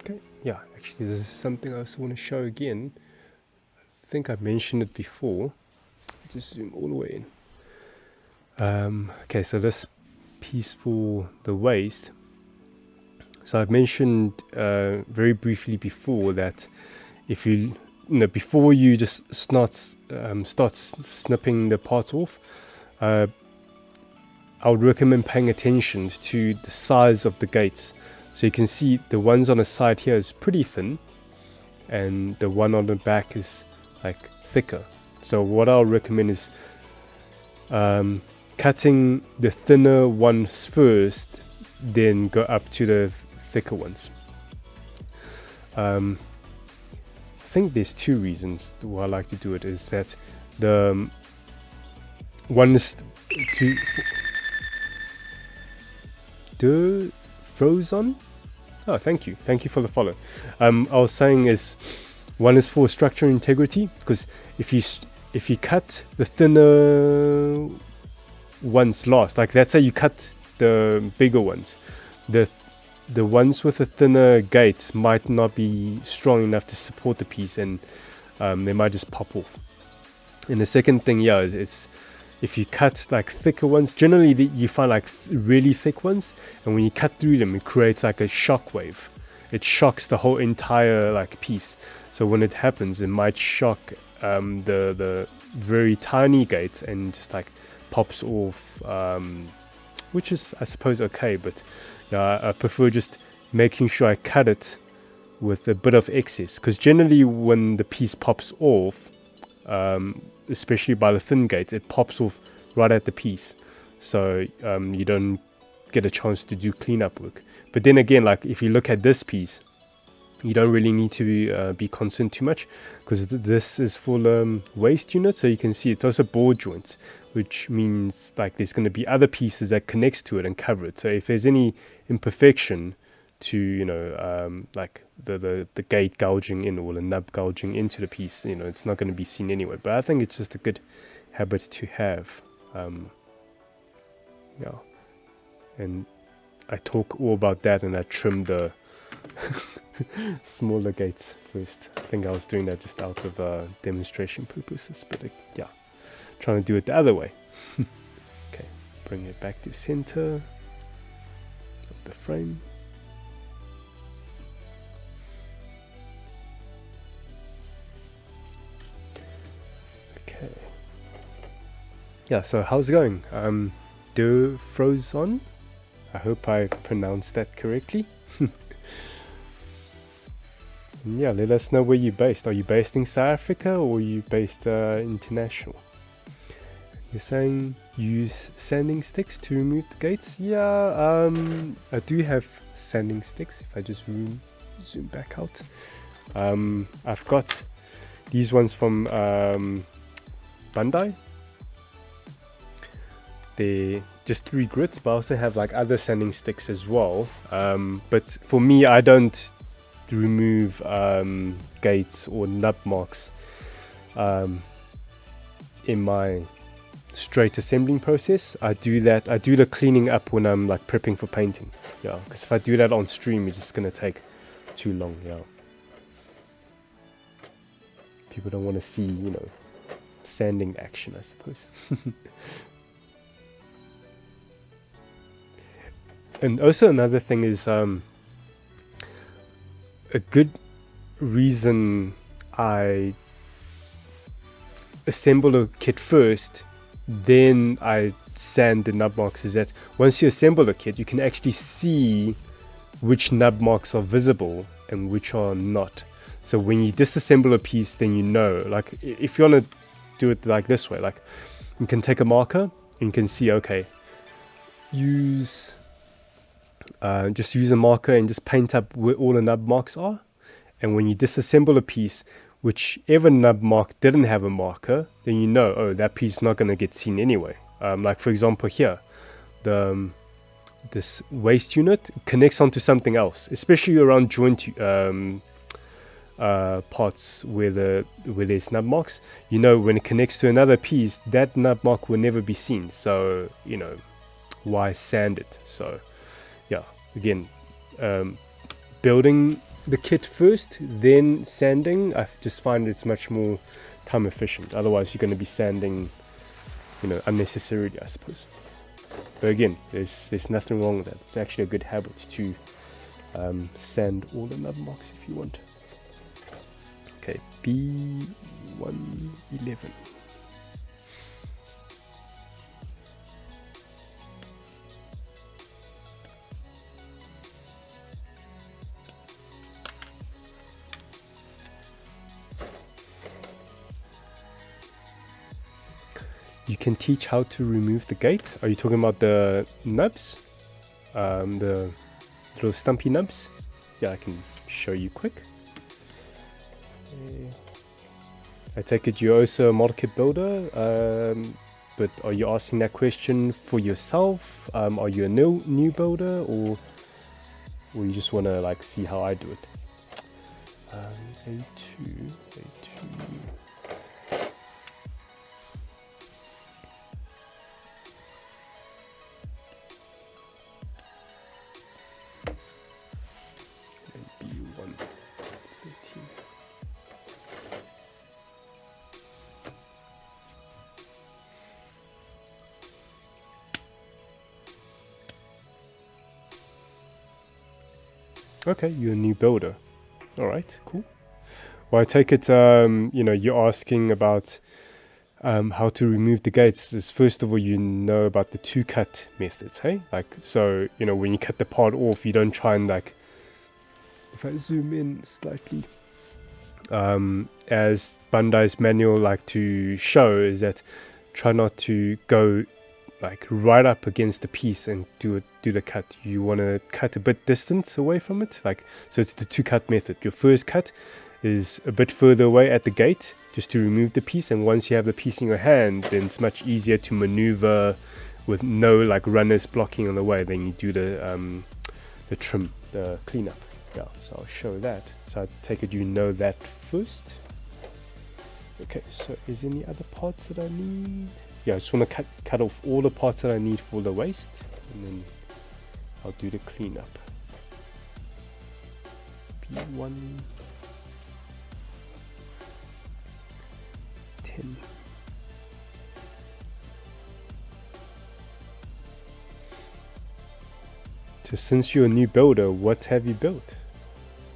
Okay, yeah, actually this is something I also want to show again. I think I mentioned it before. Just zoom all the way in. Okay, so this piece for the waist. So I've mentioned very briefly before that if before you just start snipping the parts off, I would recommend paying attention to the size of the gates. So you can see the ones on the side here is pretty thin, and the one on the back is like thicker. So what I'll recommend is cutting the thinner ones first, then go up to the thicker ones. I think there's two reasons why I like to do it. Is that the one is to Frozen. Oh, thank you for the follow. I was saying is one is for structural integrity, because if you cut the thinner ones last, like let's say you cut the bigger ones, the ones with the thinner gates might not be strong enough to support the piece, and they might just pop off. And the second thing, yeah, is if you cut like thicker ones, generally you find like really thick ones, and when you cut through them, it creates like a shock wave. It shocks the whole entire like piece. So when it happens, it might shock the very tiny gate and just like pops off, which is I suppose okay, but I prefer just making sure I cut it with a bit of excess, because generally when the piece pops off, especially by the thin gates, it pops off right at the piece, so you don't get a chance to do cleanup work. But then again, like if you look at this piece, you don't really need to be concerned too much, because this is full waist unit, so you can see it's also board joints, which means like there's going to be other pieces that connects to it and cover it. So if there's any imperfection to like the gate gouging in or the nub gouging into the piece, it's not going to be seen anyway. But I think it's just a good habit to have. Yeah, and I talk all about that, and I trim the smaller gates first. I think I was doing that just out of demonstration purposes, but yeah, trying to do it the other way. Okay, bring it back to center of the frame. Okay. Yeah, so how's it going? De Frozon? I hope I pronounced that correctly. And yeah, let us know where you're based. Are you based in South Africa or are you based international? You're saying use sanding sticks to remove the gates? Yeah, I do have sanding sticks. If I just zoom back out, I've got these ones from Bandai. They're just 3 grits, but I also have like other sanding sticks as well. But for me, I don't remove gates or nub marks in my straight assembling process. I do the cleaning up when I'm like prepping for painting. Yeah, because if I do that on stream, it's just gonna take too long. Yeah, people don't want to see, you know, sanding action, I suppose. And also another thing is a good reason I assemble a kit first, then I sand the nub marks is that once you assemble a kit, you can actually see which nub marks are visible and which are not. So when you disassemble a piece, then you know, like if you want to do it like this way, like you can take a marker and you can see, okay, just use a marker and just paint up where all the nub marks are. And when you disassemble a piece, whichever nub mark didn't have a marker, then you know, oh, that piece is not going to get seen anyway. Like for example here, this waste unit connects onto something else, especially around joint parts where there's nub marks. You know, when it connects to another piece, that nub mark will never be seen. So, you know, why sand it? So yeah, again, building the kit first, then sanding, I just find it's much more time efficient. Otherwise you're going to be sanding, you know, unnecessarily, I suppose. But again, there's nothing wrong with that. It's actually a good habit to sand all the nub marks if you want. Okay, B111. You can teach how to remove the gate. Are you talking about the nubs? The little stumpy nubs? Yeah, I can show you quick. I take it you're also a model kit builder, but are you asking that question for yourself? Are you a new builder, or you just want to like see how I do it? A2. Okay, you're a new builder. All right, cool. Well, I take it, you know, you're asking about how to remove the gates. Is first of all, you know about the 2-cut methods, hey? Like, so, you know, when you cut the part off, you don't try and like, if I zoom in slightly, as Bandai's manual like to show, is that try not to go like right up against the piece and do the cut. You want to cut a bit distance away from it, like, so it's the 2-cut method. Your first cut is a bit further away at the gate just to remove the piece, and once you have the piece in your hand, then it's much easier to maneuver with no like runners blocking on the way. Then you do the trim, the cleanup. Yeah, so I'll show that. So I take it you know that first. Okay, so is there any other parts that I need? Yeah, I just want to cut off all the parts that I need for the waste, and then I'll do the cleanup. P1 10. So since you're a new builder, what have you built?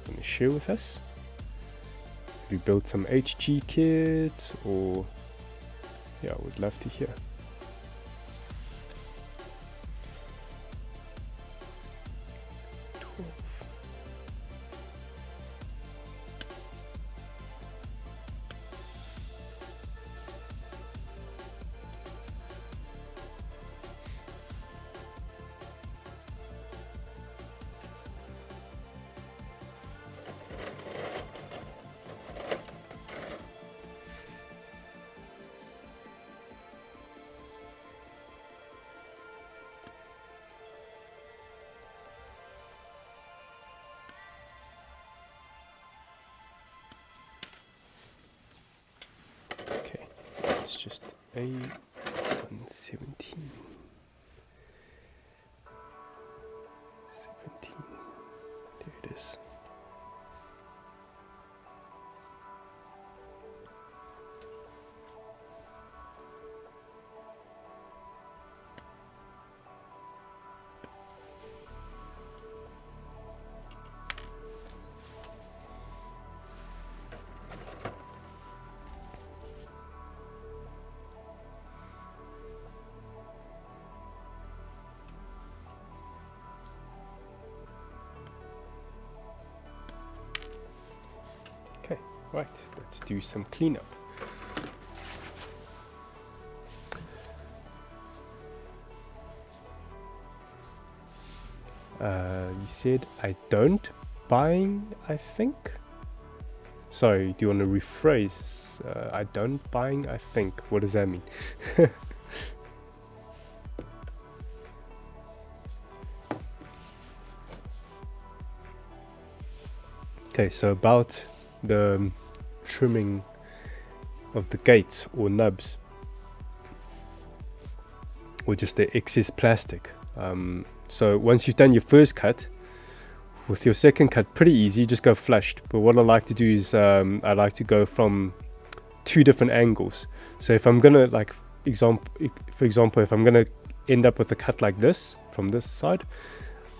Can you share with us? Have you built some HG kits, or yeah, I would love to hear. just A117. 17. There it is. Right, let's do some cleanup. You said I don't buying, I think. Sorry, do you want to rephrase? I don't buying, I think. What does that mean? Okay, so about the trimming of the gates or nubs, or just the excess plastic. So once you've done your first cut, with your second cut, pretty easy, just go flushed. But what I like to do is I like to go from two different angles. So if I'm gonna, like, for example, if I'm gonna end up with a cut like this from this side,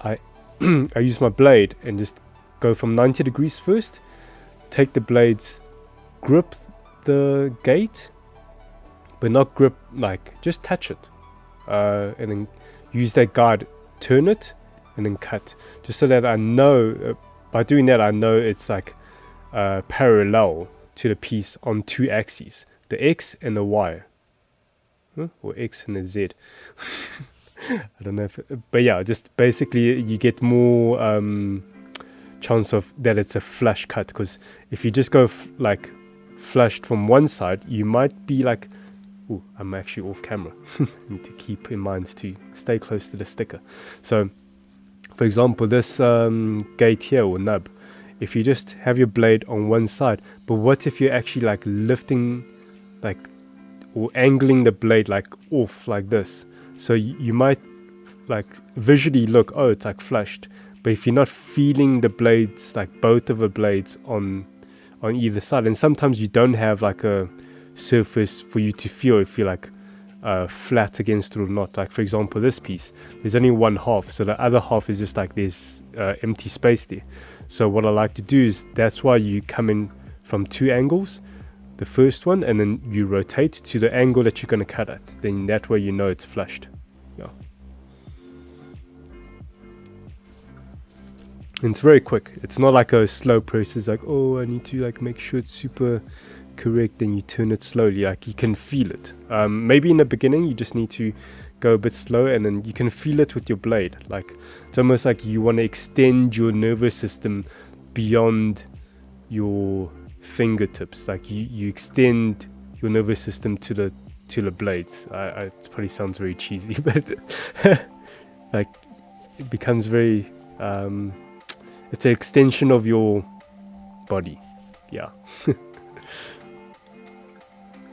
I I use my blade and just go from 90 degrees first, take the blades, grip the gate, but not grip, like, just touch it, and then use that guide, turn it, and then cut, just so that I know, by doing that, I know it's like parallel to the piece on two axes, the X and the Y, or X and the Z. I don't know if, but yeah, just basically you get more chance of that it's a flush cut, because if you just go like flushed from one side, you might be like, oh, I'm actually off camera. Need to keep in mind to stay close to the sticker. So for example, this gate here or nub, if you just have your blade on one side, but what if you're actually like lifting, like, or angling the blade like off like this, so you might like visually look, oh, it's like flushed. But if you're not feeling the blades, like both of the blades on either side, and sometimes you don't have like a surface for you to feel if you're like flat against it or not. Like for example, this piece, there's only one half, so the other half is just like there's empty space there. So what I like to do is, that's why you come in from two angles, the first one, and then you rotate to the angle that you're going to cut at. Then that way you know it's flushed. Yeah. And it's very quick. It's not like a slow process, like, oh, I need to like make sure it's super correct, then you turn it slowly, like you can feel it. Maybe in the beginning you just need to go a bit slow, and then you can feel it with your blade. Like it's almost like you want to extend your nervous system beyond your fingertips, like you extend your nervous system to the blades. It probably sounds very cheesy, but like it becomes very it's an extension of your body. Yeah.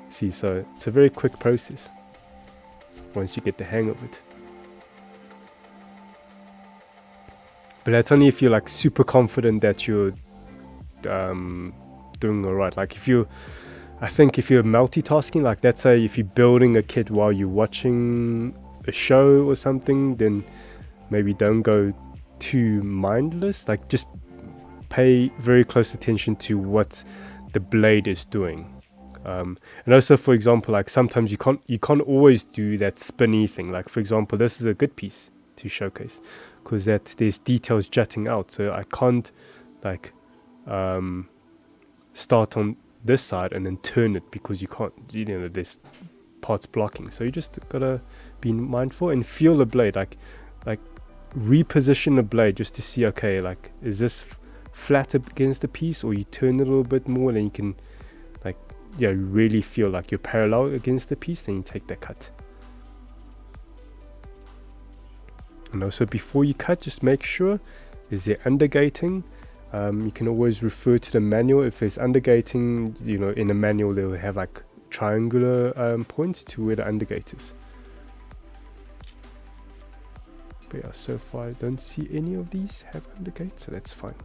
See, so it's a very quick process once you get the hang of it. But that's only if you're like super confident that you're doing alright. Like I think if you're multitasking, like let's say if you're building a kit while you're watching a show or something, then maybe don't go too mindless. Like just pay very close attention to what the blade is doing. And also, for example, like sometimes you can't always do that spinny thing. Like for example, this is a good piece to showcase because there's details jutting out, so I can't like start on this side and then turn it, because you can't, there's parts blocking. So you just gotta be mindful and feel the blade, like reposition the blade just to see, okay, like is this flat against the piece, or you turn it a little bit more, then you can like, yeah, really feel like you're parallel against the piece, then you take that cut. And also before you cut, just make sure, is there undergating? You can always refer to the manual. If there's undergating, in the manual they'll have like triangular point to where the undergate is. But yeah, so far I don't see any of these have undergate, so that's fine.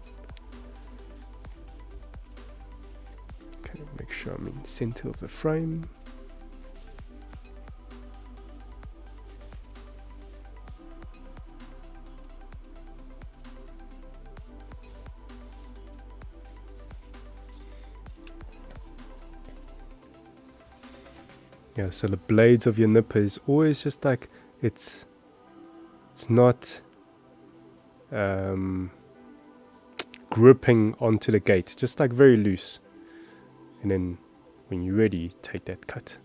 Okay, make sure I'm in center of the frame. Yeah, so the blades of your nipper is always just like, it's not gripping onto the gate, just like very loose. And then when you're ready, take that cut.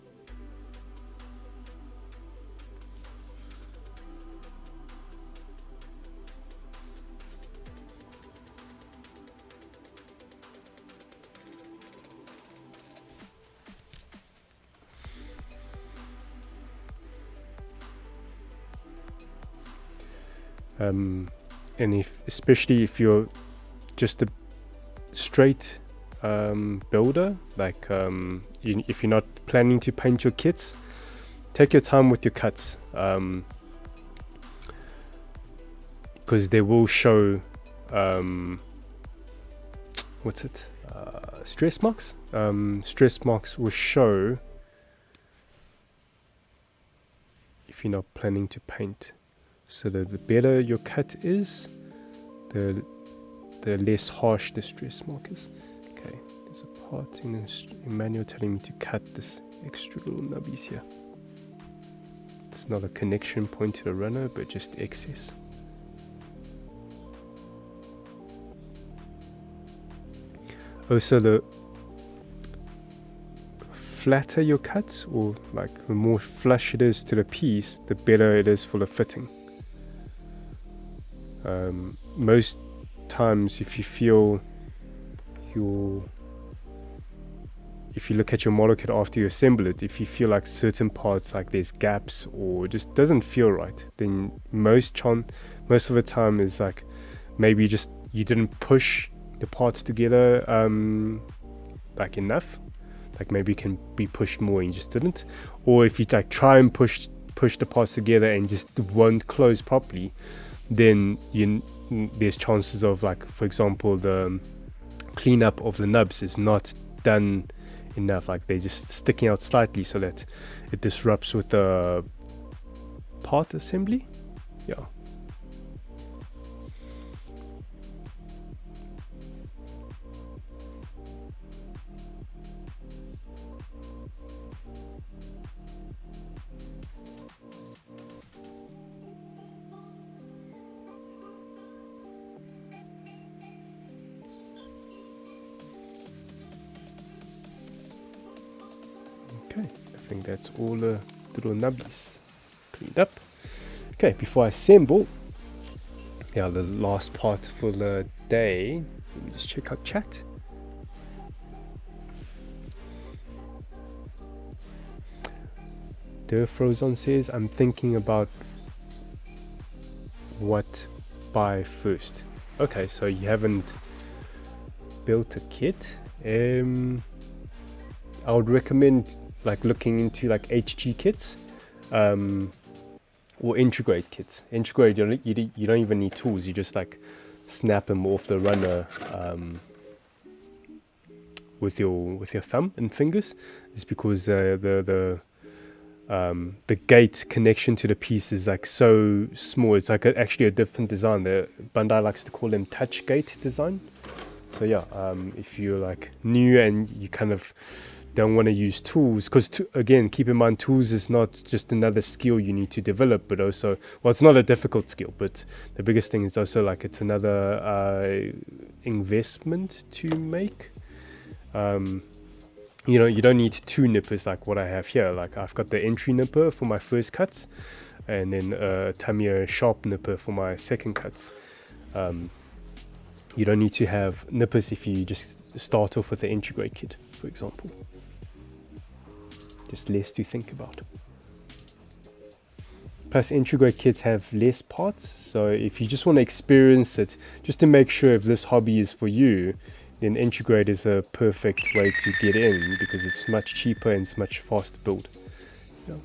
And especially if you're just a straight builder, like if you're not planning to paint your kits, take your time with your cuts, because they will show stress marks. Stress marks will show if you're not planning to paint. So the better your cut is, the less harsh the stress mark is. Okay, there's a part in the manual telling me to cut this extra little nubbies here. It's not a connection point to the runner, but just excess. Also, the flatter your cuts, or like the more flush it is to the piece, the better it is for the fitting. Most times, if you feel if you look at your model kit after you assemble it, if you feel like certain parts, like there's gaps or just doesn't feel right, then most of the time is like maybe you didn't push the parts together like enough. Like maybe it can be pushed more and you just didn't. Or if you like try and push the parts together and just won't close properly, then there's chances of, like, for example, the cleanup of the nubs is not done enough, like they're just sticking out slightly, so that it disrupts with the part assembly. Yeah. Okay, I think that's all the little nubbies cleaned up. Okay, before I assemble, yeah, the last part for the day, let me just check out chat. Frozon says, I'm thinking about what buy first. Okay, so you haven't built a kit. I would recommend like looking into like HG kits, or integrate kits. Integrate, you don't even need tools. You just like snap them off the runner with your thumb and fingers. It's because the gate connection to the piece is like so small. It's like actually a different design. The Bandai likes to call them touch gate design. So yeah, if you're like new and you kind of don't want to use tools, because again, keep in mind, tools is not just another skill you need to develop, but also, well, it's not a difficult skill, but the biggest thing is also like it's another investment to make. You know, you don't need two nippers like what I have here. Like I've got the entry nipper for my first cuts, and then a Tamiya sharp nipper for my second cuts. You don't need to have nippers if you just start off with the integrate kit, for example. Just less to think about. Plus, integrate kits have less parts, so if you just want to experience it, just to make sure if this hobby is for you, then entry grade is a perfect way to get in because it's much cheaper and it's much faster build. Yeah.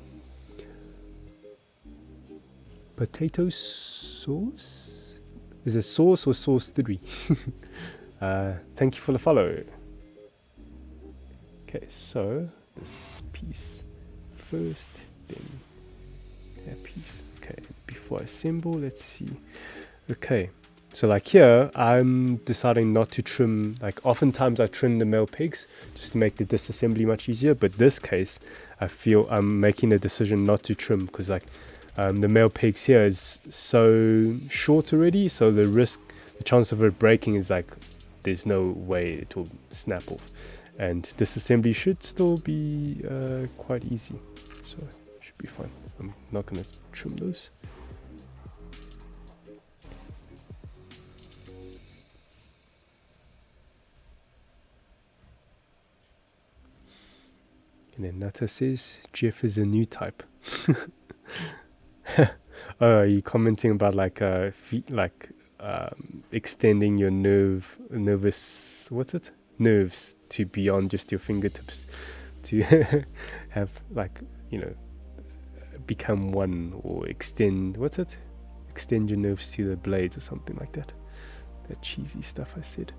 Potato sauce? Is it sauce or sauce 3? Thank you for the follow. Okay, so this piece first, then that piece. Okay, before I assemble, let's see. Okay, so like here, I'm deciding not to trim, like oftentimes I trim the male pigs just to make the disassembly much easier, but this case, I feel I'm making a decision not to trim because like the male pigs here is so short already, so the chance of it breaking is like, there's no way it will snap off. And disassembly should still be quite easy, so it should be fine. I'm not going to trim those. And then Nata says, Jeff is a new type. Oh, are you commenting about like extending your nerves to beyond just your fingertips, to have like, you know, become one, or extend your nerves to the blades or something like that. That cheesy stuff I said.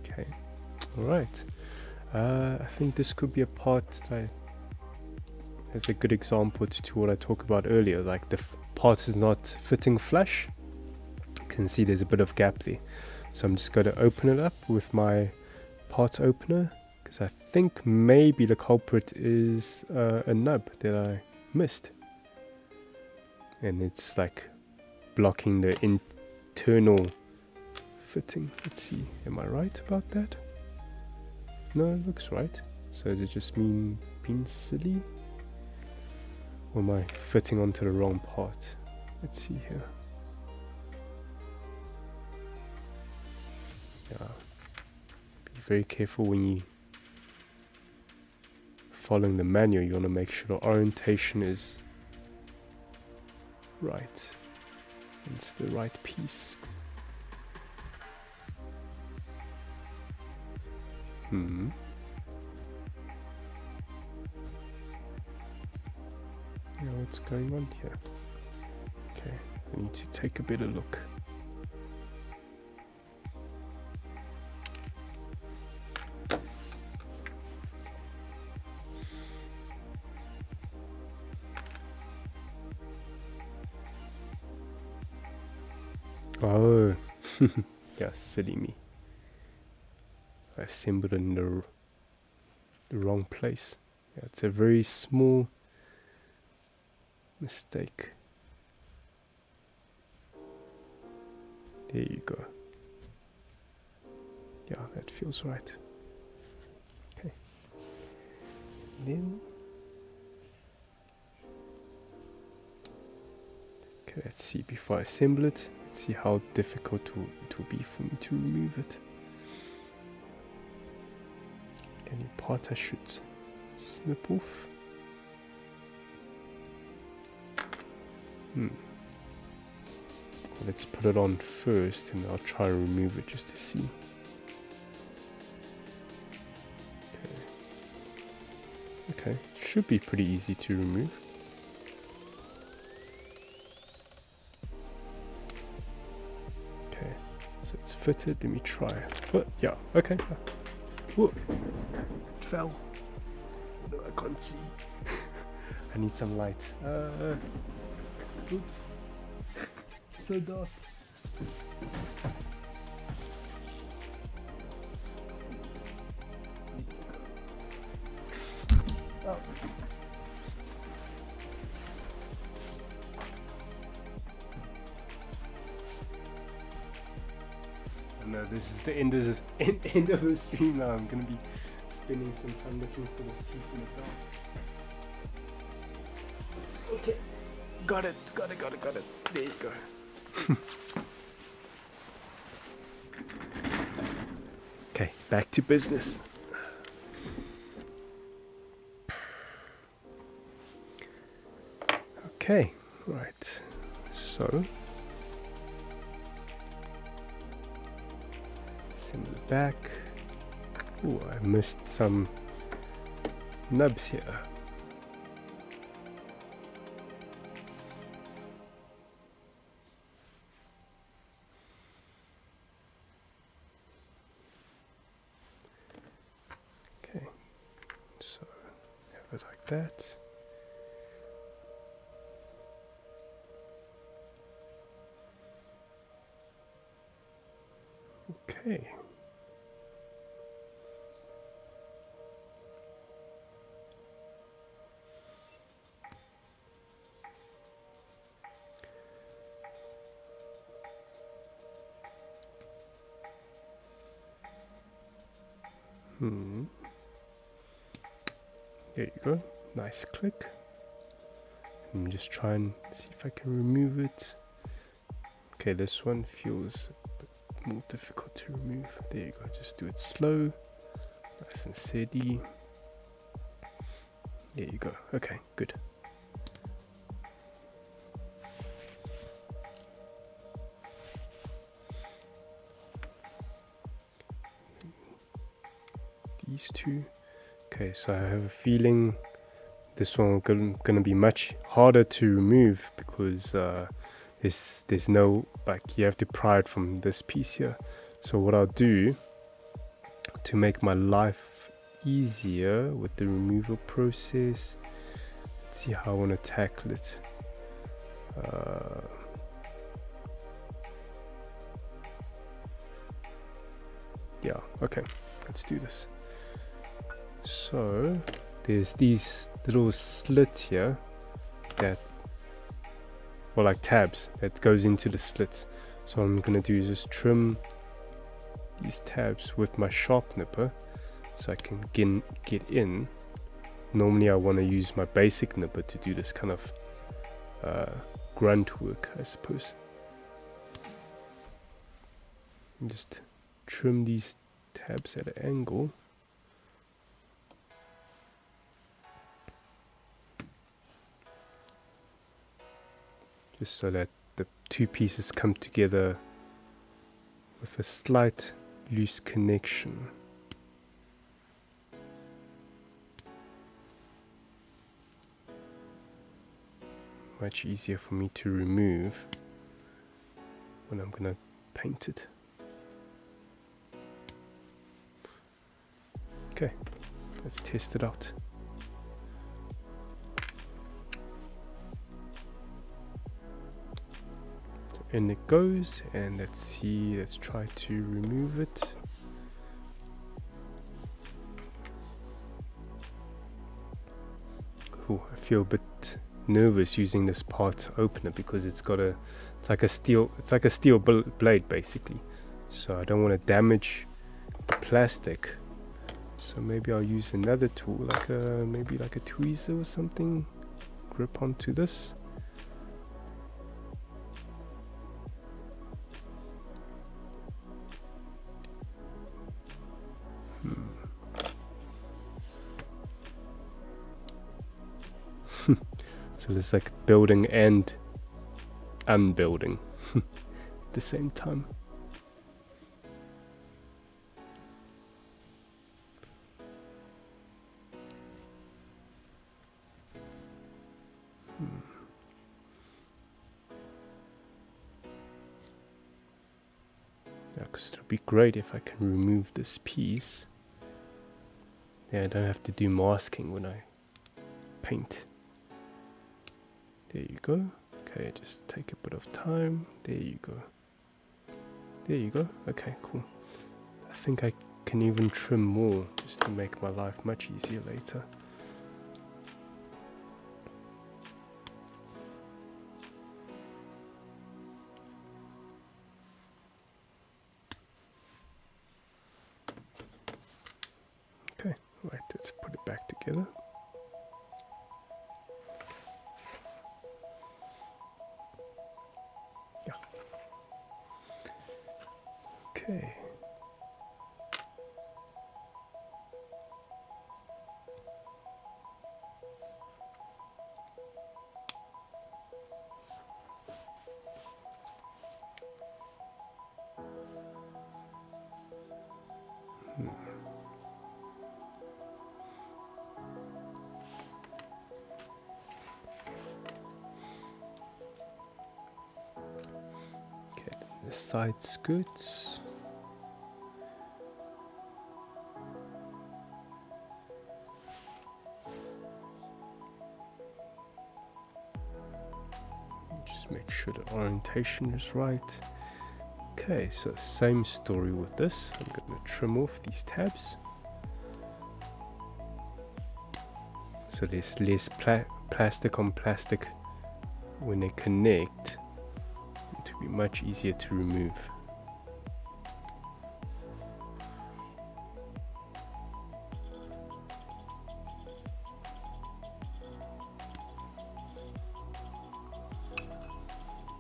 Okay, all right. I think this could be a part that as a good example to what I talked about earlier. Like the part is not fitting flush. You can see there's a bit of gap there. So I'm just going to open it up with my parts opener, because I think maybe the culprit is a nub that I missed. And it's like blocking the internal fitting. Let's see, am I right about that? No, it looks right. So does it just mean being silly? Or am I fitting onto the wrong part? Let's see here. Yeah. Be very careful when you following the manual. You want to make sure the orientation is right. It's the right piece. Yeah, what's going on here? Okay, I need to take a better look. Oh, yeah, silly me. I assembled it in the wrong place. Yeah, it's a very small mistake. There you go. Yeah, that feels right. Okay. Then. Okay, let's see, before I assemble it, let's see how difficult it will be for me to remove it. Any part I should snip off. Let's put it on first and I'll try and remove it just to see. Okay, should be pretty easy to remove. Okay, so it's fitted, let me try. Oh, yeah, okay. Whoa, it fell. No, I can't see. I need some light. Oops. So dark. Oh. No, this is the end of the stream now. I'm gonna be spending some time looking for this piece in the dark. Okay, got it. There you go. Okay, back to business. Okay, right. So assemble the back. Oh, I missed some nubs here. Okay, so have it like that. Okay. There you go. Nice click. Let me just try and see if I can remove it. Okay, this one feels a bit more difficult to remove. There you go. Just do it slow, nice and steady. There you go. Okay, good. These two. Okay, so I have a feeling this one gonna be much harder to remove because there's no, like, you have to pry it from this piece here. So what I'll do to make my life easier with the removal process, let's see how I want to tackle it. Yeah, okay, let's do this. So there's these little slits here that, or like tabs that goes into the slits. So what I'm gonna do is just trim these tabs with my sharp nipper so I can get in. Normally I want to use my basic nipper to do this kind of grunt work, I suppose. And just trim these tabs at an angle. Just so that the two pieces come together with a slight loose connection. Much easier for me to remove when I'm gonna paint it. Okay, let's test it out. In it goes, and let's try to remove it. Ooh, I feel a bit nervous using this part opener because it's like a steel blade basically. So I don't want to damage the plastic. So maybe I'll use another tool, maybe like a tweezer or something. Grip onto this. So there's like building and unbuilding at the same time. Yeah, because it would be great if I can remove this piece. Yeah, I don't have to do masking when I paint. There you go. Okay, just take a bit of time. There you go. There you go. Okay, cool. I think I can even trim more just to make my life much easier later. Okay, right, let's put it back together. Yeah. Okay. the side skirts. Just make sure the orientation is right. Okay, so same story with this. I'm going to trim off these tabs, so there's less plastic on plastic when they connect. It will be much easier to remove.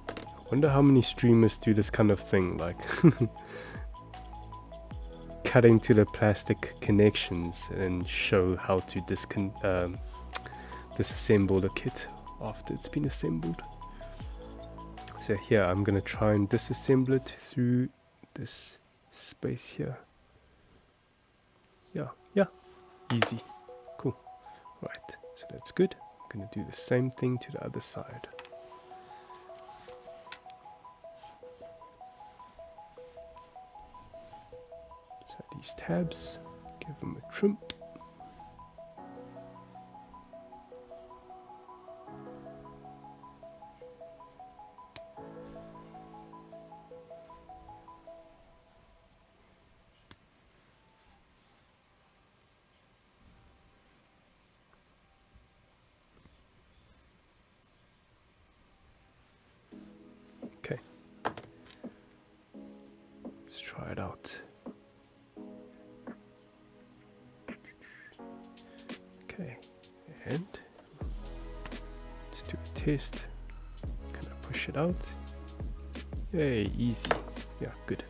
I wonder how many streamers do this kind of thing, like cut into the plastic connections and show how to disassemble the kit after it's been assembled. So here I'm gonna try and disassemble it through this space here. Yeah, easy, cool. Right, so that's good. I'm gonna do the same thing to the other side. So these tabs, give them a trim. Okay, let's try it out. Okay, and let's do a test. Can I push it out? Yay, easy. Yeah, good.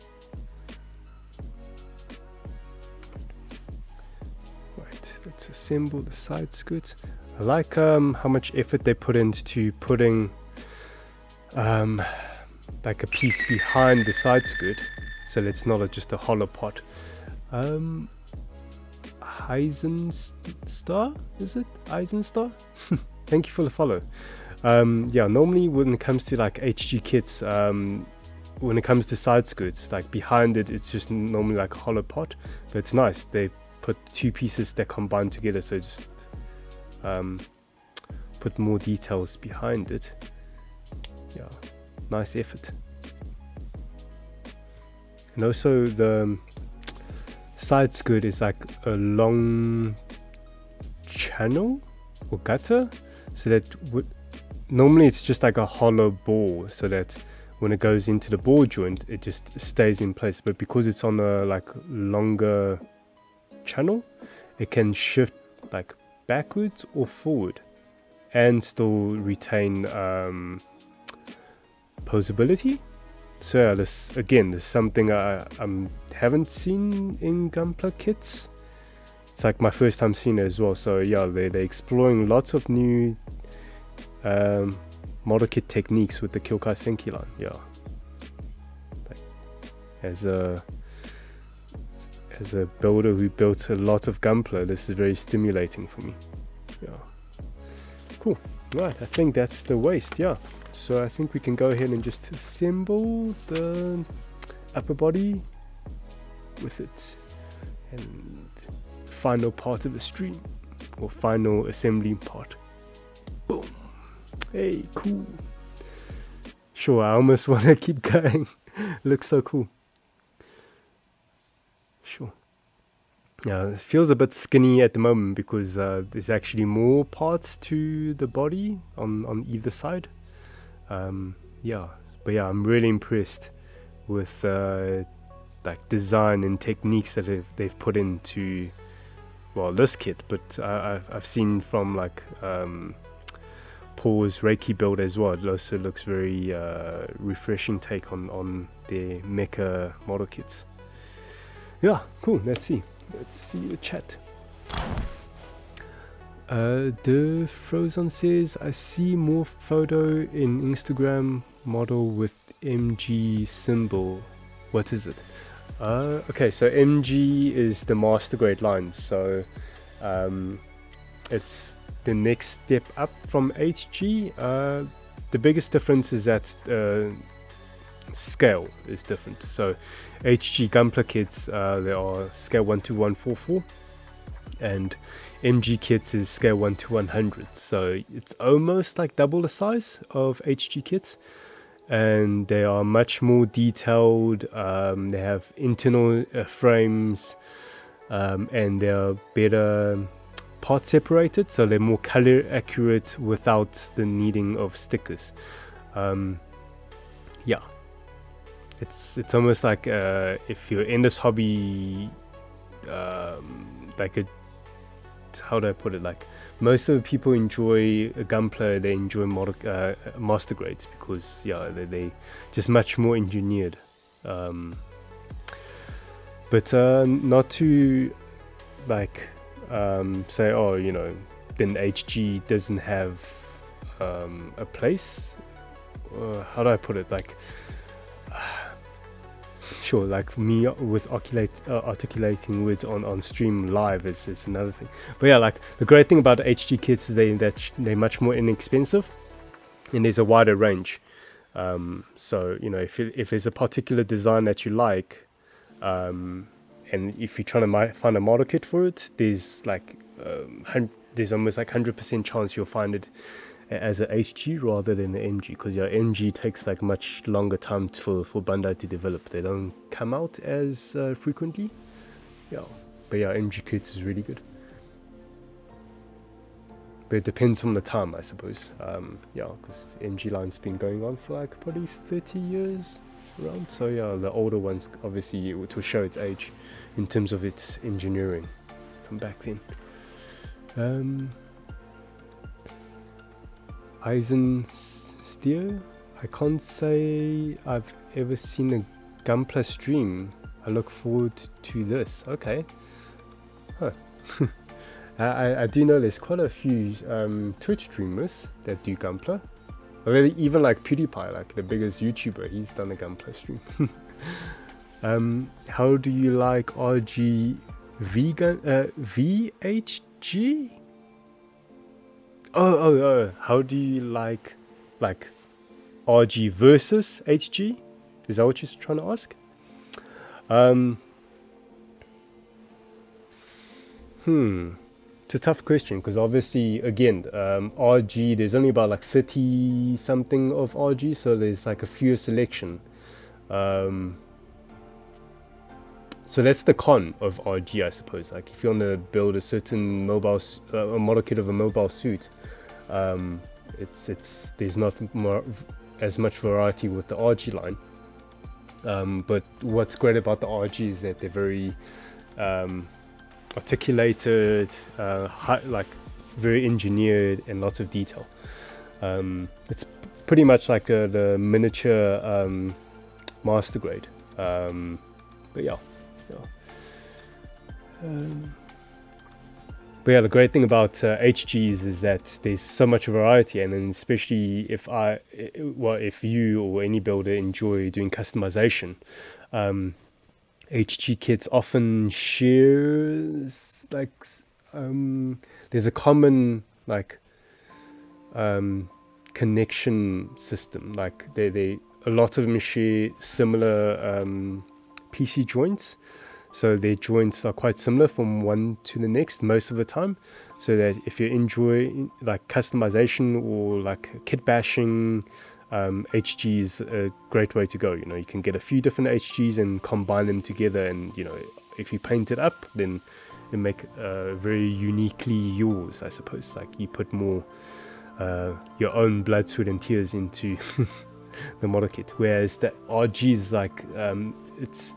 Right, let's assemble the side skirts. I like how much effort they put into putting like a piece behind the side skirt, so that it's not just a hollow part. Eisenstar, is it? Eisenstar? Thank you for the follow. Yeah, normally when it comes to like HG kits, when it comes to side skirts, like behind it, it's just normally like a hollow part. But it's nice, they put two pieces that combine together, so just put more details behind it. Yeah, nice effort. And also the side skirt is like a long channel or gutter, so that normally it's just like a hollow bore, so that when it goes into the ball joint it just stays in place. But because it's on a like longer channel, it can shift like backwards or forward and still retain posability. So yeah, this again is something I haven't seen in Gunpla kits. It's like my first time seeing it as well. So yeah, they're exploring lots of new model kit techniques with the Kyoukai Senki line. Yeah, like, as a builder who built a lot of Gunpla, this is very stimulating for me. Yeah, cool. Right, I think that's the waist. Yeah, so I think we can go ahead and just assemble the upper body with it, and final part of the stream, or final assembly part. Boom. Hey, cool. Sure, I almost want to keep going. Looks so cool. Sure. Yeah, it feels a bit skinny at the moment because there's actually more parts to the body on either side. Yeah, but yeah, I'm really impressed with like design and techniques that they've put into, well, this kit. But I've seen from like Paul's Reiki build as well. It also looks very refreshing take on their mecha model kits. Yeah, cool. Let's see the chat. The Frozon says, I see more photo in Instagram model with MG symbol. What is it? Okay, so MG is the master grade line, so it's the next step up from HG. The biggest difference is that scale is different. So HG Gunpla kits, they are scale 1 to 144, and MG kits is scale 1 to 100. So it's almost like double the size of HG kits, and they are much more detailed. They have internal frames, and they are better part separated, so they're more color accurate without the needing of stickers. Yeah, it's almost like if you're in this hobby, like how do I put it, like most of the people enjoy a Gunpla, they enjoy master grades, because yeah, they just much more engineered. But not to like say, oh, you know, then HG doesn't have a place. How do I put it? Like, sure, like me with articulating words on stream live is another thing. But yeah, like the great thing about HG kits is they're much more inexpensive, and there's a wider range. So you know, if there's a particular design that you like, and if you're trying to find a model kit for it, there's like there's almost like 100% chance you'll find it as a HG rather than an MG, because your MG takes like much longer time for Bandai to develop. They don't come out as frequently. Yeah, but yeah, MG kits is really good. But it depends on the time, I suppose. Yeah, because MG line's been going on for like probably 30 years around. So yeah, the older ones obviously it will show its age in terms of its engineering from back then. Eisensteer, I can't say I've ever seen a Gunpla stream. I look forward to this. Okay. Huh. I do know there's quite a few Twitch streamers that do Gunpla. Or even like PewDiePie, like the biggest YouTuber, he's done a Gunpla stream. How do you like RG VHG? Oh, how do you like RG versus HG? Is that what you're trying to ask? It's a tough question, because obviously, again, RG, there's only about like 30 something of RG, so there's like a fewer selection. So that's the con of RG, I suppose. Like if you want to build a certain mobile, a model kit of a mobile suit, there's not as much variety with the RG line. But what's great about the RG is that they're very articulated, like very engineered, and lots of detail. It's pretty much like the miniature master grade. But yeah. But yeah, the great thing about HGs is that there's so much variety, and then especially if you or any builder enjoy doing customization, HG kits often shares like there's a common like connection system. Like a lot of them share similar PC joints. So their joints are quite similar from one to the next most of the time. So that if you enjoy like customization or like kit bashing, HG is a great way to go. You know, you can get a few different HGs and combine them together, and you know, if you paint it up, then you make very uniquely yours, I suppose. Like you put more your own blood, sweat, and tears into the model kit. Whereas the RG is like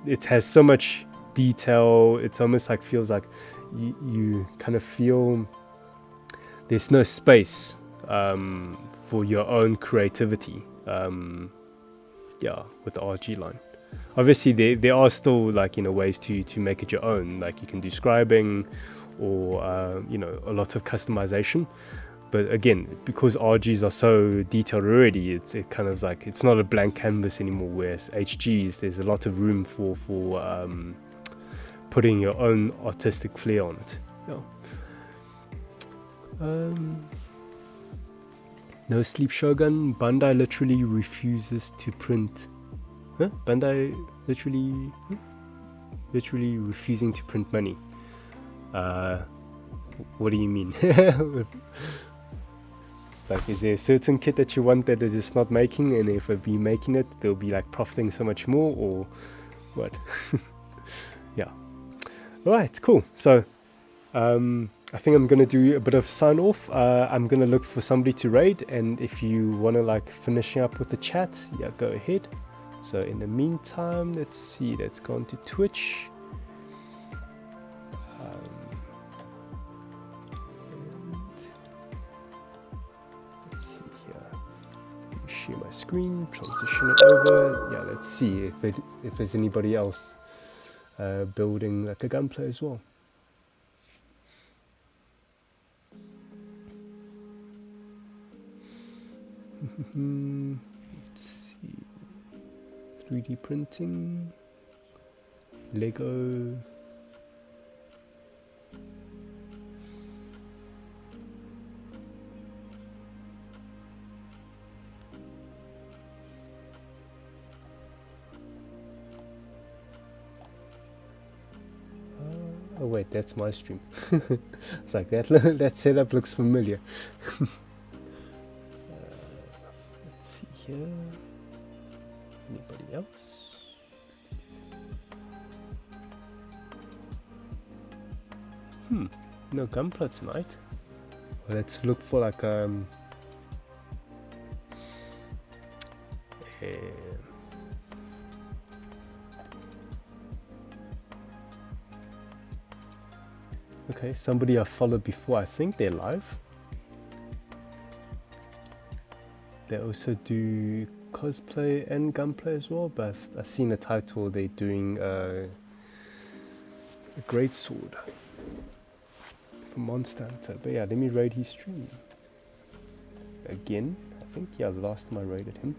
it has so much detail. It's almost like feels like you kind of feel there's no space for your own creativity. Yeah, with the RG line. Obviously there are still like, you know, ways to make it your own. Like you can do scribing or you know, a lot of customization. But again, because RGs are so detailed already, it kind of like it's not a blank canvas anymore. Whereas HGs, there's a lot of room for putting your own artistic flair on it. Yeah. No Sleep Shogun. Bandai literally refuses to print Huh? Bandai literally refusing to print money. What do you mean? Like, is there a certain kit that you want that they're just not making, and if they'll be making it, they'll be like profiting so much more, or what? Yeah. All right, cool. So I think I'm gonna do a bit of sign off. I'm gonna look for somebody to raid, and if you wanna like finishing up with the chat, yeah, go ahead. So in the meantime, let's see, let's go on to Twitch. Let's see here. Share my screen, transition it over. Yeah, let's see if there's anybody else building like a Gunpla as well. Let's see. 3D printing, Lego. Oh wait, that's my stream. It's like that setup looks familiar. Let's see here. Anybody else? No Gunpla tonight. Well, let's look for like okay, somebody I followed before, I think they're live. They also do cosplay and Gunpla as well, but I've seen the title, they're doing a great sword for Monster Hunter. But yeah, let me raid his stream again. I think, yeah, the last time I raided him.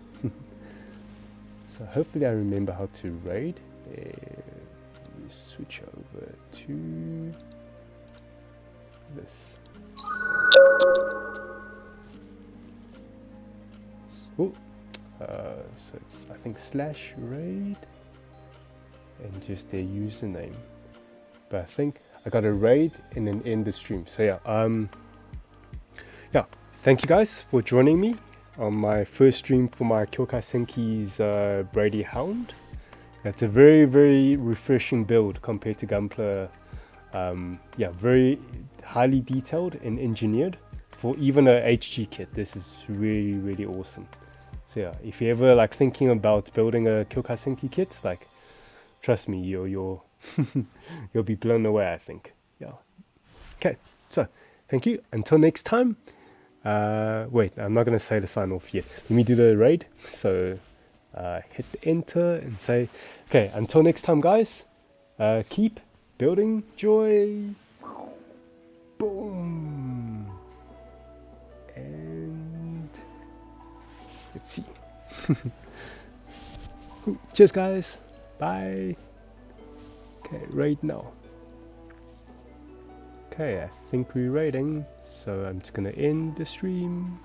So hopefully I remember how to raid. Let me switch over to this. So it's, I think, /raid and just their username. But I think I got a raid and then end the stream. So yeah, thank you guys for joining me on my first stream for my Kyoukai Senki's Brady Hound. It's a very, very refreshing build compared to Gunpla. Yeah, very highly detailed and engineered for even a HG kit. This is really, really awesome. So yeah, if you're ever like thinking about building a Kyoukai Senki kit, like, trust me, you'll be blown away, I think. Yeah. Okay, so thank you. Until next time. Wait, I'm not gonna say the sign off yet. Let me do the raid. So hit enter and say, okay, until next time, guys. Keep building joy. Boom. And let's see. Cheers, guys. Bye. Okay, raid now. Okay, I think we're raiding, so I'm just gonna end the stream.